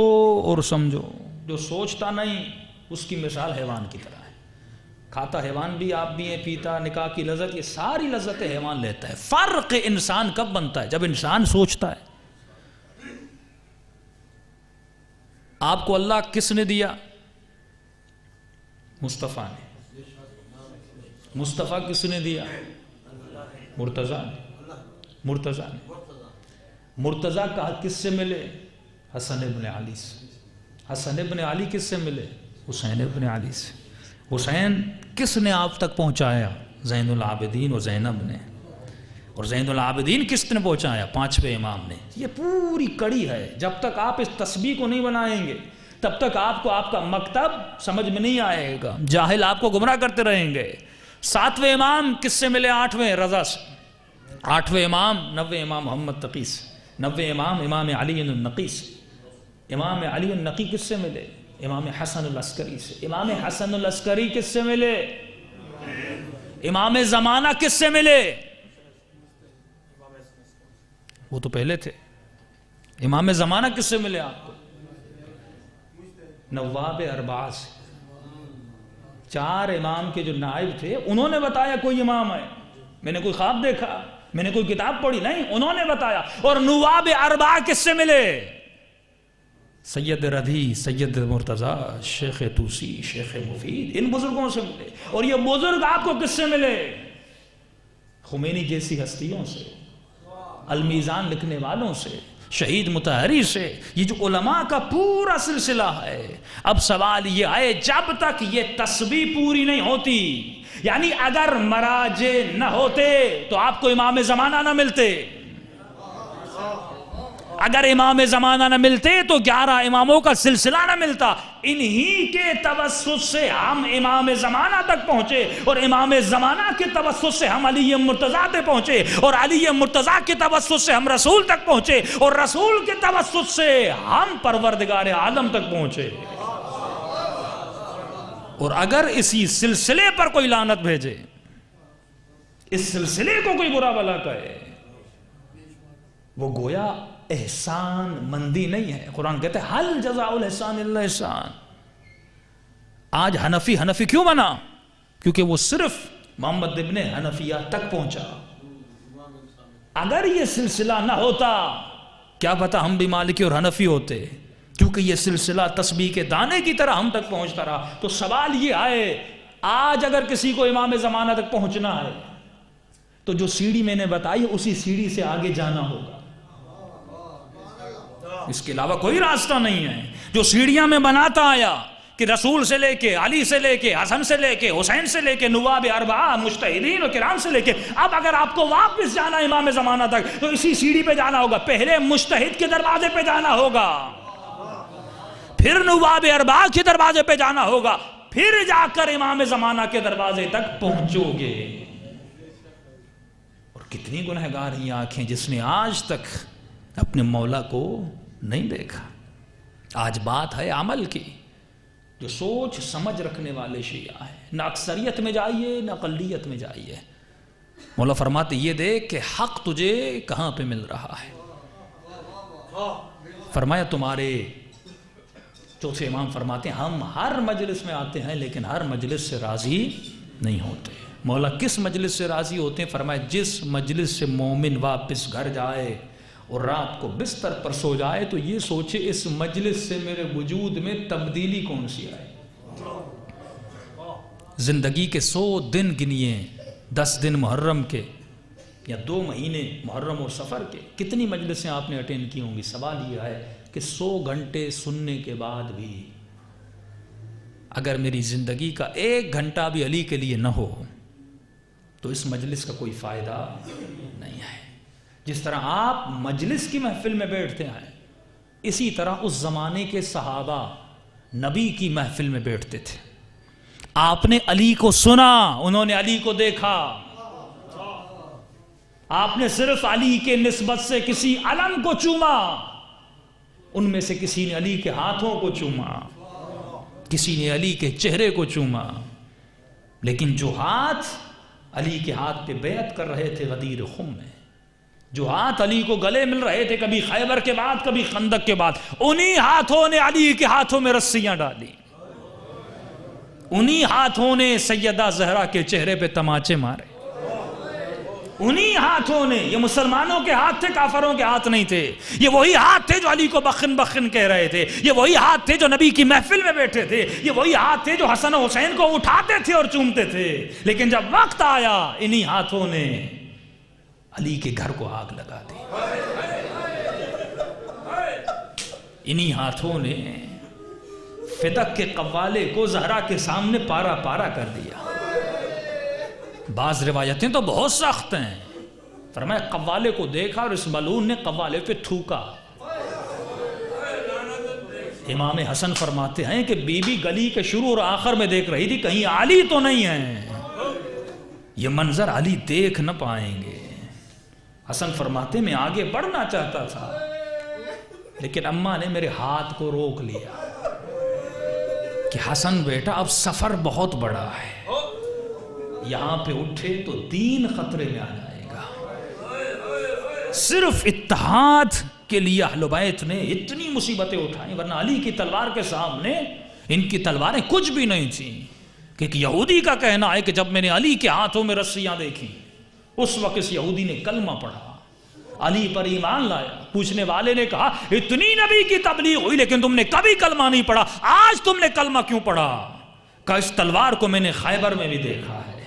اور سمجھو. جو سوچتا نہیں اس کی مثال حیوان کی طرح ہے. کھاتا حیوان بھی آپ بھی ہیں، پیتا، نکاح کی لذت، یہ ساری لذتیں حیوان لیتا ہے. فرق انسان کب بنتا ہے؟ جب انسان سوچتا ہے. آپ کو اللہ کس نے دیا؟ مصطفیٰ نے. مصطفیٰ کس نے دیا؟ مرتضیٰ نے. مرتضیٰ نے. مرتضیٰ کا کس سے ملے؟ حسن ابن علی سے. حسن ابن علی کس سے ملے؟ حسین ابن علی سے. حسین کس نے آپ تک پہنچایا؟ زین العابدین اور زینب نے. اور زین العابدین کس نے پہنچایا؟ پانچویں امام نے. یہ پوری کڑی ہے. جب تک آپ اس تسبیح کو نہیں بنائیں گے تب تک آپ کو آپ کا مکتب سمجھ میں نہیں آئے گا. جاہل آپ کو گمراہ کرتے رہیں گے. ساتویں امام کس سے ملے؟ آٹھویں رضا سے. آٹھویں امام نویں امام محمد تقی سے. نویں امام امام علی النقی سے. امام علی النقی کس سے ملے؟ امام حسن العسکری سے. امام حسن العسکری کس سے ملے؟ امام زمانہ کس سے ملے؟ وہ تو پہلے تھے. امام زمانہ کس سے ملے آپ کو؟ نواب اربعہ سے. چار امام کے جو نائب تھے انہوں نے بتایا کوئی امام ہے. میں نے کوئی خواب دیکھا، میں نے کوئی کتاب پڑھی نہیں، انہوں نے بتایا. اور نواب اربعہ کس سے ملے؟ سید رضی، سید مرتضیٰ، شیخ توسی، شیخ مفید، ان بزرگوں سے ملے. اور یہ بزرگ آپ کو کس سے ملے؟ خمینی جیسی ہستیوں سے، المیزان لکھنے والوں سے، شہید مطہری سے. یہ جو علماء کا پورا سلسلہ ہے. اب سوال یہ آئے جب تک یہ تسبیح پوری نہیں ہوتی، یعنی اگر مراجع نہ ہوتے تو آپ کو امام زمانہ نہ ملتے. اگر امام زمانہ نہ ملتے تو 11 اماموں کا سلسلہ نہ ملتا. انہی کے توسط سے ہم امام زمانہ تک پہنچے اور امام زمانہ کے توسط سے ہم علی مرتضیٰ تک پہنچے اور علی مرتضیٰ کے توسط سے ہم رسول تک پہنچے اور رسول کے توسط سے ہم پروردگار عالم تک پہنچے. اور اگر اسی سلسلے پر کوئی لعنت بھیجے، اس سلسلے کو کوئی برا بھلا کہے، وہ گویا احسان مندی نہیں ہے. قرآن کہتے ہیں حل جزاء الاحسان الا احسان. آج حنفی کیوں بنا؟ کیونکہ وہ صرف محمد ابن حنفیہ تک پہنچا. اگر یہ سلسلہ نہ ہوتا کیا پتا ہم بھی مالکی اور حنفی ہوتے، کیونکہ یہ سلسلہ تسبیح کے دانے کی طرح ہم تک پہنچتا رہا. تو سوال یہ آئے آج اگر کسی کو امام زمانہ تک پہنچنا ہے تو جو سیڑھی میں نے بتائی اسی سیڑھی سے آگے جانا ہوگا. اس کے علاوہ کوئی راستہ نہیں ہے. جو سیڑھیاں میں بناتا آیا کہ رسول سے لے کے، علی سے لے کے، حسن سے لے کے، حسین سے لے کے، نواب اربعہ، مجتہدین و کرام سے لے کے، اب اگر آپ کو واپس جانا امام زمانہ تک تو اسی سیڑھی پہ جانا ہوگا. پہلے مجتہد کے دروازے پہ جانا ہوگا، پھر نواب اربعہ کے دروازے پہ جانا ہوگا، پھر جا کر امام زمانہ کے دروازے تک پہنچو گے. اور کتنی گنہگار ہیں آنکھیں جس نے آج تک اپنے مولا کو نہیں دیکھا. آج بات ہے عمل کی. جو سوچ سمجھ رکھنے والے شیعہ ہیں، نہ اکثریت میں جائیے نہ اقلیت میں جائیے. مولا فرماتے یہ دیکھ کہ حق تجھے کہاں پہ مل رہا ہے. فرمایا تمہارے چوتھے امام فرماتے ہیں ہم ہر مجلس میں آتے ہیں لیکن ہر مجلس سے راضی نہیں ہوتے. مولا کس مجلس سے راضی ہوتے ہیں؟ فرمایا جس مجلس سے مومن واپس گھر جائے اور رات کو بستر پر سو جائے تو یہ سوچے اس مجلس سے میرے وجود میں تبدیلی کون سی آئے. زندگی کے 100 دن گنیے، 10 دن محرم کے یا 2 مہینے محرم اور سفر کے، کتنی مجلسیں آپ نے اٹینڈ کی ہوں گی. سوال یہ ہے کہ 100 گھنٹے سننے کے بعد بھی اگر میری زندگی کا 1 گھنٹہ بھی علی کے لیے نہ ہو تو اس مجلس کا کوئی فائدہ نہیں ہے. جس طرح آپ مجلس کی محفل میں بیٹھتے ہیں اسی طرح اس زمانے کے صحابہ نبی کی محفل میں بیٹھتے تھے. آپ نے علی کو سنا، انہوں نے علی کو دیکھا. آپ نے صرف علی کے نسبت سے کسی علم کو چوما، ان میں سے کسی نے علی کے ہاتھوں کو چوما، کسی نے علی کے چہرے کو چوما. لیکن جو ہاتھ علی کے ہاتھ پہ بیعت کر رہے تھے غدیر خم میں، جو ہاتھ علی کو گلے مل رہے تھے کبھی خیبر کے بعد کبھی خندق کے بعد، انہی ہاتھوں نے علی کے ہاتھوں میں رسیاں ڈالی، انہی ہاتھوں نے سیدہ زہرا کے چہرے پہ تماچے مارے، انہی ہاتھوں نے. یہ مسلمانوں کے ہاتھ تھے، کافروں کے ہاتھ نہیں تھے. یہ وہی ہاتھ تھے جو علی کو بخن بخن کہہ رہے تھے. یہ وہی ہاتھ تھے جو نبی کی محفل میں بیٹھے تھے. یہ وہی ہاتھ تھے جو حسن و حسین کو اٹھاتے تھے اور چومتے تھے. لیکن جب وقت آیا انہی ہاتھوں نے علی کے گھر کو آگ لگا دی. انہی ہاتھوں نے فدق کے قوالے کو زہرا کے سامنے پارا پارا کر دیا. بعض روایتیں تو بہت سخت ہیں. فرمایا قوالے کو دیکھا اور اس ملعون نے قوالے پہ تھوکا. امام حسن فرماتے ہیں کہ بی بی گلی کے شروع اور آخر میں دیکھ رہی تھی کہیں علی تو نہیں ہے. یہ منظر علی دیکھ نہ پائیں گے. حسن فرماتے میں آگے بڑھنا چاہتا تھا لیکن اماں نے میرے ہاتھ کو روک لیا کہ حسن بیٹا اب سفر بہت بڑا ہے، یہاں پہ اٹھے تو دین خطرے میں آ جائے گا. صرف اتحاد کے لیے اہل بیت نے اتنی مصیبتیں اٹھائیں، ورنہ علی کی تلوار کے سامنے ان کی تلواریں کچھ بھی نہیں تھیں. کہ ایک یہودی کا کہنا ہے کہ جب میں نے علی کے ہاتھوں میں رسیاں دیکھی اس وقت اس یہودی نے کلمہ پڑھا، علی پر ایمان لایا. پوچھنے والے نے کہا اتنی نبی کی تبلیغ ہوئی لیکن تم نے کبھی کلمہ نہیں پڑھا، آج تم نے کلمہ کیوں پڑھا؟ کہ اس تلوار کو میں نے خیبر میں بھی دیکھا ہے،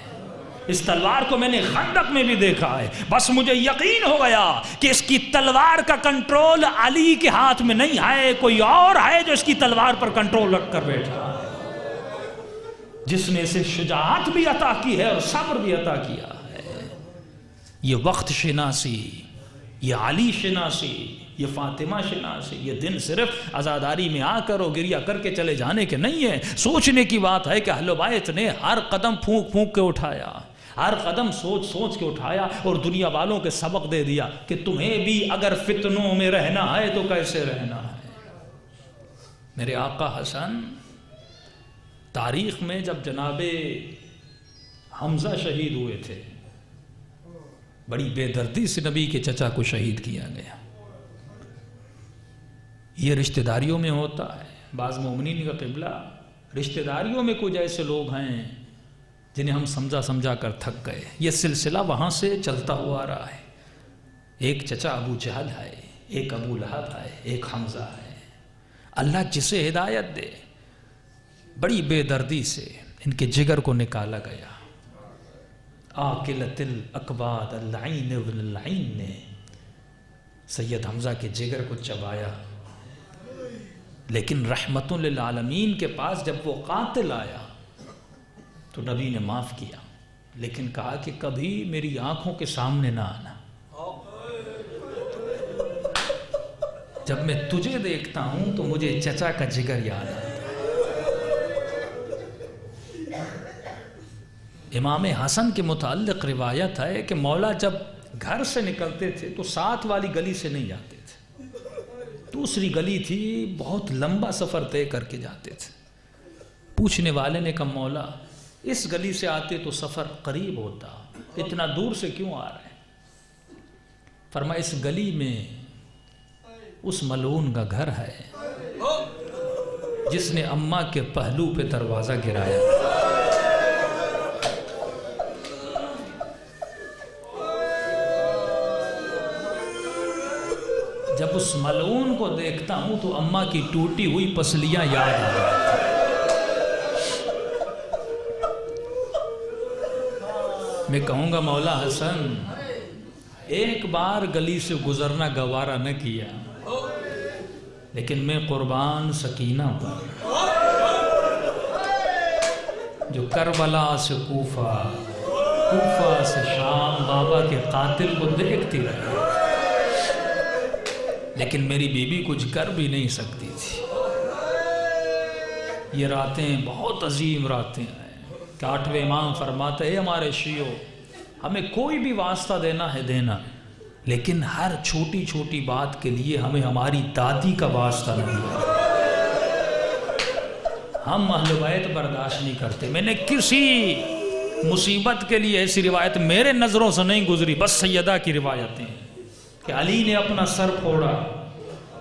اس تلوار کو میں نے خندق میں بھی دیکھا ہے. بس مجھے یقین ہو گیا کہ اس کی تلوار کا کنٹرول علی کے ہاتھ میں نہیں ہے، کوئی اور ہے جو اس کی تلوار پر کنٹرول رکھ کر بیٹھا ہے، جس نے اسے شجاعت بھی عطا کی ہے اور صبر بھی عطا کیا ہے. یہ وقت شناسی، یہ علی شناسی، یہ فاطمہ شناسی، یہ دن صرف عزاداری میں آ کر اور گریہ کر کے چلے جانے کے نہیں ہے. سوچنے کی بات ہے کہ اہل بیت نے ہر قدم پھونک پھونک کے اٹھایا، ہر قدم سوچ سوچ کے اٹھایا اور دنیا والوں کے سبق دے دیا کہ تمہیں بھی اگر فتنوں میں رہنا ہے تو کیسے رہنا ہے. میرے آقا حسن تاریخ میں جب جناب حمزہ شہید ہوئے تھے بڑی بے دردی سے نبی کے چچا کو شہید کیا گیا. یہ رشتہ داریوں میں ہوتا ہے. بعض مومنین کا قبلہ رشتہ داریوں میں کچھ ایسے لوگ ہیں جنہیں ہم سمجھا کر تھک گئے. یہ سلسلہ وہاں سے چلتا ہوا آ رہا ہے. ایک چچا ابو جہل ہے، ایک ابو لہب ہے، ایک حمزہ ہے. اللہ جسے ہدایت دے بڑی بے دردی سے ان کے جگر کو نکالا گیا. آکلت الاکباد اللعین ابن اللعین نے سید حمزہ کے جگر کو چبایا. لیکن رحمت للعالمین کے پاس جب وہ قاتل آیا تو نبی نے معاف کیا، لیکن کہا کہ کبھی میری آنکھوں کے سامنے نہ آنا، جب میں تجھے دیکھتا ہوں تو مجھے چچا کا جگر یاد آتا۔ امام حسن کے متعلق روایت ہے کہ مولا جب گھر سے نکلتے تھے تو ساتھ والی گلی سے نہیں جاتے تھے، دوسری گلی تھی، بہت لمبا سفر طے کر کے جاتے تھے۔ پوچھنے والے نے کہا مولا اس گلی سے آتے تو سفر قریب ہوتا، اتنا دور سے کیوں آ رہے ہیں؟ فرمایا اس گلی میں اس ملعون کا گھر ہے جس نے اماں کے پہلو پہ دروازہ گرایا۔ جب اس ملعون کو دیکھتا ہوں تو اماں کی ٹوٹی ہوئی پسلیاں یاد آ جاتی۔ میں کہوں گا مولا حسن ایک بار گلی سے گزرنا گوارا نہ کیا، لیکن میں قربان سکینہ پر جو کربلا سے کوفہ، کوفہ سے شام بابا کے قاتل کو دیکھتی رہی، لیکن میری بیوی کچھ کر بھی نہیں سکتی تھی۔ یہ راتیں بہت عظیم راتیں ہیں کہ 8ویں امام فرماتے ہیں ہمارے شیعوں ہمیں کوئی بھی واسطہ دینا ہے دینا، لیکن ہر چھوٹی چھوٹی بات کے لیے ہمیں ہماری دادی کا واسطہ نہیں ہے۔ ہم اہل بیت برداشت نہیں کرتے۔ میں نے کسی مصیبت کے لیے ایسی روایت میرے نظروں سے نہیں گزری، بس سیدہ کی روایتیں ہیں کہ علی نے اپنا سر پھوڑا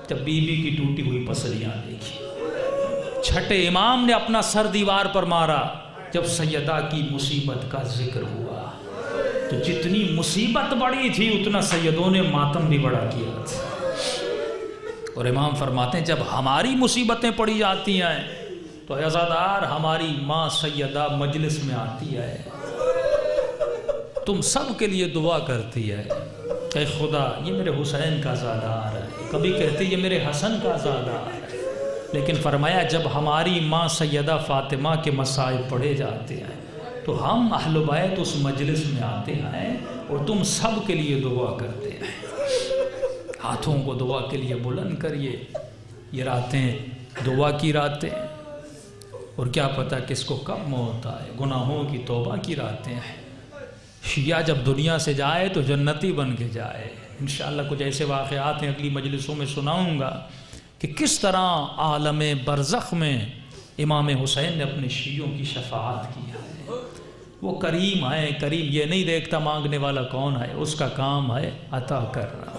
جب بیوی کی ٹوٹی ہوئی پسلیاں دیکھی، چھٹے امام نے اپنا سر دیوار پر مارا جب سیدہ کی مصیبت کا ذکر ہوا۔ تو جتنی مصیبت بڑی تھی اتنا سیدوں نے ماتم بھی بڑا کیا تھا۔ اور امام فرماتے ہیں جب ہماری مصیبتیں پڑی جاتی ہیں تو عزادار ہماری ماں سیدہ مجلس میں آتی ہے، تم سب کے لیے دعا کرتی ہے کہ خدا یہ میرے حسین کا زادار ہے، کبھی کہتی یہ میرے حسن کا زادار ہے، لیکن فرمایا جب ہماری ماں سیدہ فاطمہ کے مصائب پڑھے جاتے ہیں تو ہم اہل بیت اس مجلس میں آتے ہیں اور تم سب کے لیے دعا کرتے ہیں۔ ہاتھوں کو دعا کے لیے بلند کریے، یہ راتیں دعا کی راتیں، اور کیا پتہ کس کو کب موت آئے، گناہوں کی توبہ کی راتیں ہیں۔ شیعہ جب دنیا سے جائے تو جنتی بن کے جائے۔ انشاءاللہ کچھ ایسے واقعات ہیں اگلی مجلسوں میں سناؤں گا کہ کس طرح عالم برزخ میں امام حسین نے اپنے شیعوں کی شفاعت کی ہے۔ وہ کریم ہے، کریم یہ نہیں دیکھتا مانگنے والا کون ہے، اس کا کام ہے عطا کرنا۔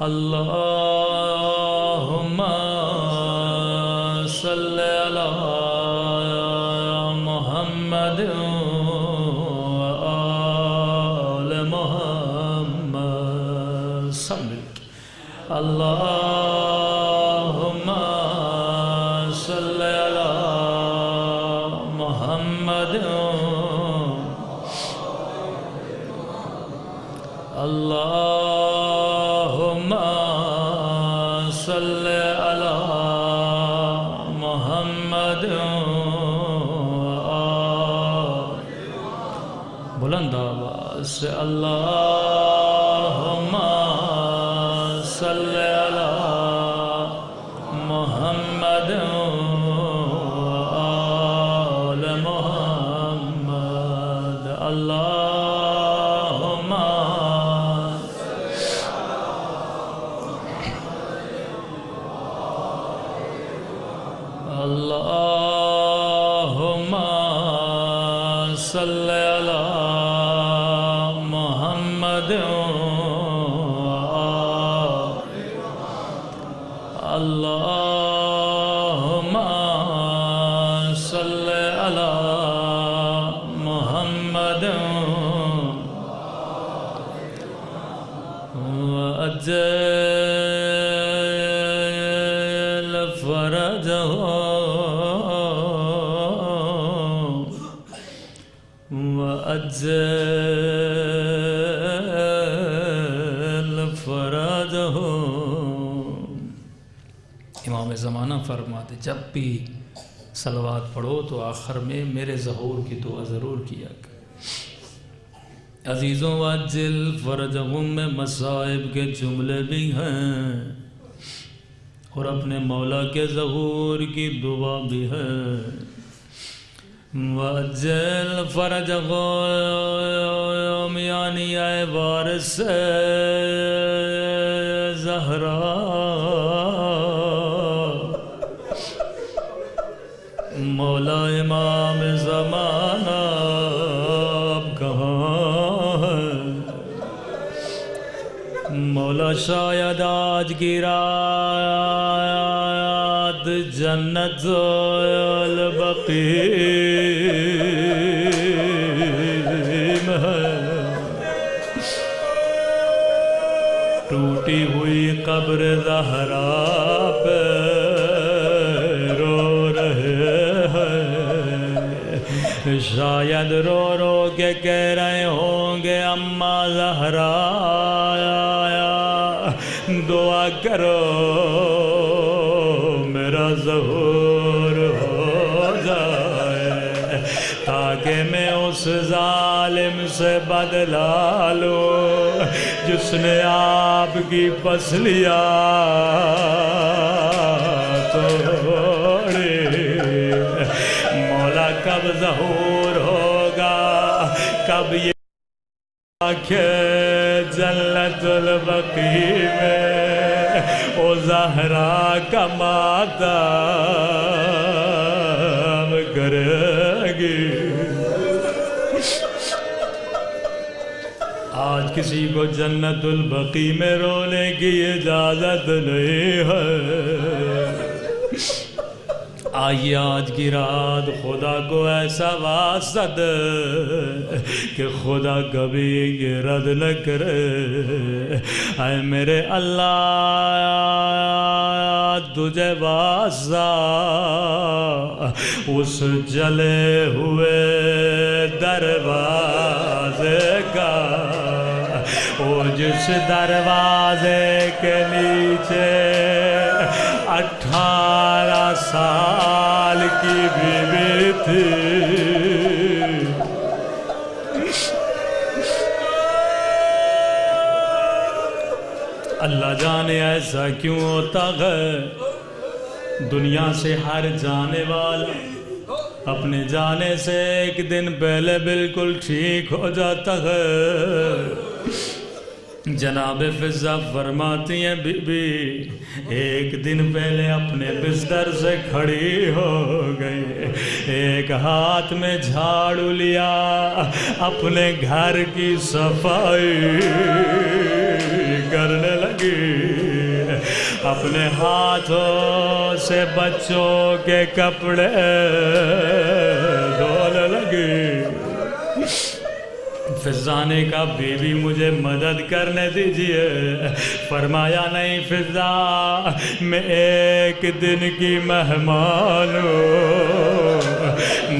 اللہم صلی علی محمد وآل محمد، سب ملک اللہم صلی علی محمد اللہم صلی علی محمد بلند آواز سے اللہم صلی علی محمد وآل محمد اللہم اللہم صلی علی محمد اللہم صلی علی محمد وأجل فرجه وأجل فرجه۔ امام زمانہ فرماتے جب بھی صلوات پڑھو تو آخر میں میرے ظہور کی دعا ضرور کیا کر۔ عزیزوں واجل فرجہم میں مصائب کے جملے بھی ہیں اور اپنے مولا کے ظہور کی دعا بھی ہے۔ واجل فرجہم یعنی اے وارث زہرا، مولا امام زمانہ اب کہاں ہے؟ مولا شاید آج کی رات جنت البقیع میں ہے۔ ٹوٹی ہوئی قبر زہرا پہ رو رہے ہیں، شاید رو رو کے کہہ رہے ہوں گے اماں زہرا دعا کرو میرا ظہور ہو جائے تاکہ میں اس ظالم سے بدلا لوں جس نے آپ کی پسلیاں توڑی۔ مولا کب ظہور ہوگا، کب یہ جنت البقیع میں او زہرا کا ماتم کرے گی۔ آج کسی کو جنت البقیع میں رونے کی اجازت نہیں ہے۔ آئیے آج کی رات خدا کو ایسا واسطہ دے کہ خدا کبھی یہ رد نہ کرے۔ اے میرے اللہ تجھے واسطہ اس جلے ہوئے دروازے کا، وہ جس دروازے کے نیچے 18 سال کی بیوی تھی۔ اللہ جانے ایسا کیوں ہوتا ہے، دنیا سے ہر جانے والا اپنے جانے سے ایک دن پہلے بالکل ٹھیک ہو جاتا ہے۔ جناب فضہ فرماتی ہیں بی بی ایک دن پہلے اپنے بستر سے کھڑی ہو گئی، ایک ہاتھ میں جھاڑو لیا، اپنے گھر کی صفائی کرنے لگی، اپنے ہاتھوں سے بچوں کے کپڑے دھونے لگی۔ فضہ نے کہا بیوی مجھے مدد کرنے دیجئے۔ فرمایا نہیں فضہ، میں ایک دن کی مہمان ہوں،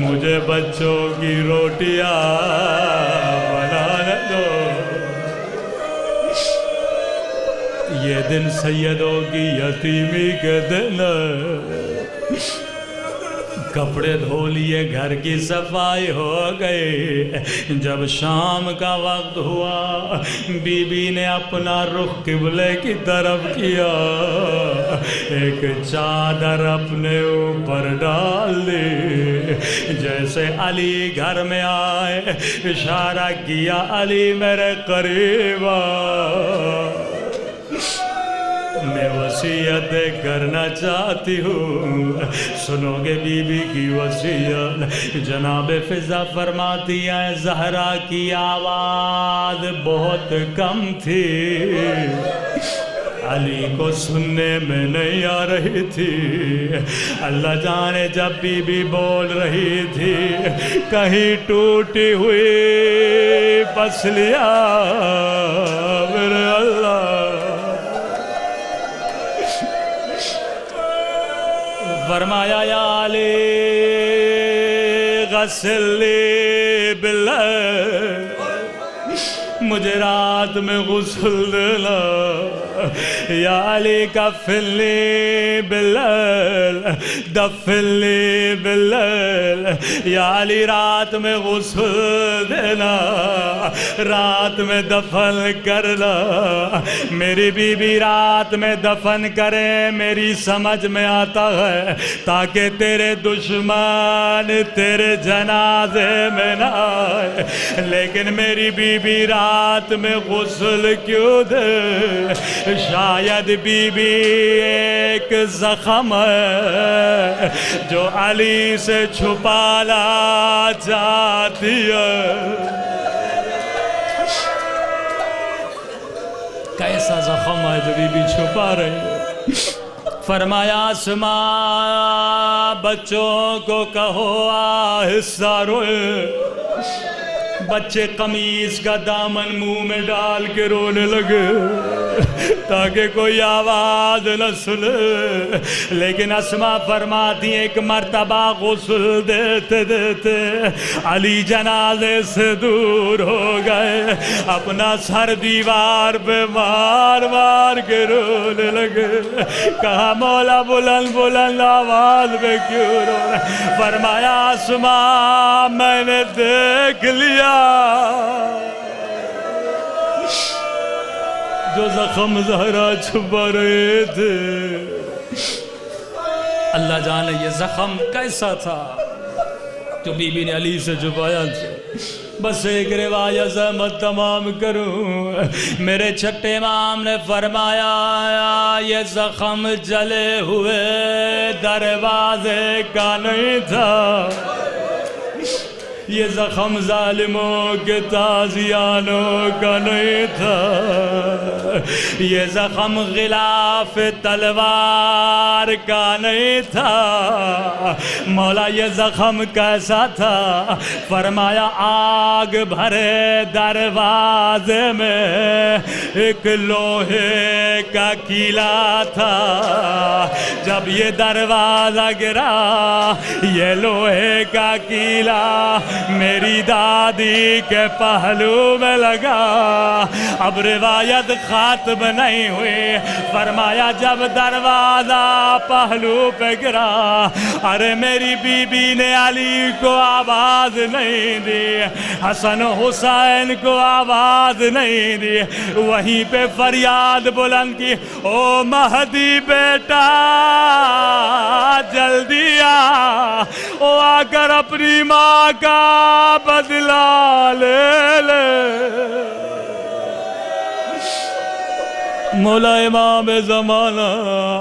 مجھے بچوں کی روٹیاں بنانے دو۔ یہ دن سیدوں کی یتیمی کے دن، کپڑے دھو لیے، گھر کی صفائی ہو گئی۔ جب شام کا وقت ہوا، بی بی نے اپنا رخ قبلے کی طرف کیا، ایک چادر اپنے اوپر ڈال دی۔ جیسے علی گھر میں آئے، اشارہ کیا علی میرے قریب آ، میں وصیت کرنا چاہتی ہوں، سنو گے بی بی کی وصیت؟ جناب فضہ فرماتی ہیں زہرا کی آواز بہت کم تھی، علی کو سننے میں نہیں آ رہی تھی۔ اللہ جانے جب بی بی بول رہی تھی، کہیں ٹوٹی ہوئی پسلیاں میرے اللہ فرمایا یا علی غسل لی باللیل، مجھے رات میں غسل دینا۔ یا علی کفلنی باللیل دفلنی باللیل، یا علی رات میں غسل دینا، رات میں دفن کرنا، میری بی بی رات میں دفن کرے، میری سمجھ میں آتا ہے تاکہ تیرے دشمن تیرے جنازے میں نہ آئے، لیکن میری بی بی رات میں غسل کیوں دے؟ شاید بی بی ایک زخم ہے جو علی سے چھپانا چاہتی ہے۔ کیسا زخم ہے جو بی بی چھپا رہی ہے؟ فرمایا اسماء بچوں کو کہو آہستہ روئے، بچے قمیص کا دامن منہ میں ڈال کے رونے لگے تاکہ کوئی آواز نہ سنے، لیکن اسماء فرماتی ایک مرتبہ غسل دیتے دیتے علی جنازے سے دور ہو گئے، اپنا سر دیوار پہ مار مار کے رونے لگے، کہا مولا بلند بلند آواز میں کیوں رو رہے؟ فرمایا اسماء میں نے دیکھ لیا جو زخم زہرا چھپا رہے تھے، اللہ جانے یہ زخم کیسا تھا جو بی بی نے علی سے چھپایا تھا۔ بس ایک روایت سے میں تمام کروں، میرے چھٹے امام نے فرمایا یہ زخم جلے ہوئے دروازے کا نہیں تھا، یہ زخم ظالموں کے تازیانوں کا نہیں تھا، یہ زخم غلاف تلوار کا نہیں تھا۔ مولا یہ زخم کیسا تھا؟ فرمایا آگ بھرے دروازے میں ایک لوہے کا کیلا تھا، جب یہ دروازہ گرا یہ لوہے کا کیلا میری دادی کے پہلو میں لگا۔ اب روایت ختم نہیں ہوئی، فرمایا جب دروازہ پہلو پہ گرا، ارے میری بی بی نے علی کو آواز نہیں دی، حسن حسین کو آواز نہیں دی، وہیں پہ فریاد بلند کی، او مہدی بیٹا جلدی آ، او آ کر اپنی ماں کا بدلہ لے لے۔ مولا امام زمانہ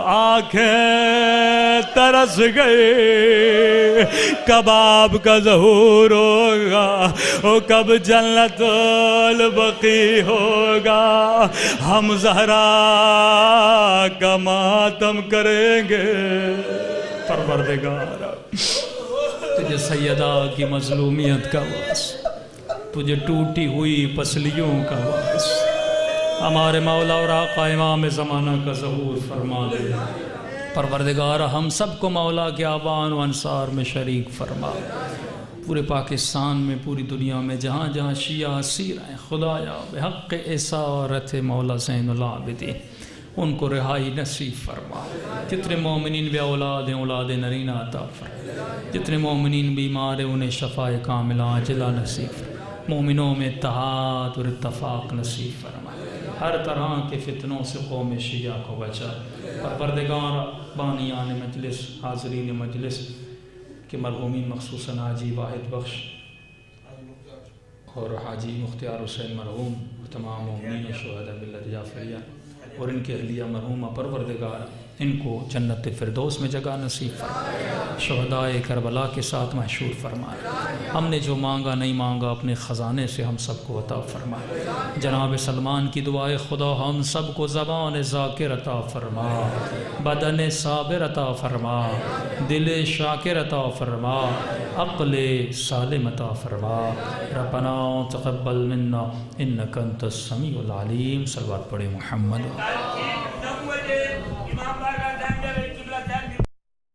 آنکھیں ترس گئی، کباب کا ظہور ہوگا، وہ کب جنت البقیع ہوگا، ہم زہرا کا ماتم کریں گے۔ پروردگار تجھے سیدہ کی مظلومیت کا واسطہ، تجھے ٹوٹی ہوئی پسلیوں کا واسطہ، ہمارے مولا اور آقا امام زمانہ کا ظہور فرما دے۔ پروردگار ہم سب کو مولا کے آبان و انصار میں شریک فرما، پورے پاکستان میں پوری دنیا میں جہاں جہاں شیعہ اسیر ہیں، خدایا بحق اسارت مولا زین العابدین ان کو رہائی نصیب فرما، جتنے مومنین بے اولاد ہیں اولاد نرینہ عطا فرما، جتنے مومنین بیمار ہیں انہیں شفاء کاملہ عاجلہ نصیب فرما، مومنوں میں اتحاد اور اتفاق نصیب فرما، ہر طرح کے فتنوں سے قوم شیعہ کو بچا۔ پروردگار بانیان مجلس، حاضرین مجلس کے مرحومین خصوصاً حاجی واحد بخش اور حاجی مختار حسین مرحوم، تمام مومنین شہداء ملت جعفریہ اور ان کے اہلیہ مرحومہ، پروردگار ان کو جنت فردوس میں جگہ نصیب فرما، شہداء کربلا کے ساتھ محشور فرما۔ ہم نے جو مانگا نہیں مانگا اپنے خزانے سے ہم سب کو عطا فرما۔ جناب سلمان کی دعائے خدا ہم سب کو زبان ذاکر عطا فرما، بدن صابر عطا فرما، دل شاکر عطا فرما، عقل سالم عطا فرما۔ ربنا تقبل منا انک انت السمیع العلیم۔ صلوات پڑھے محمد۔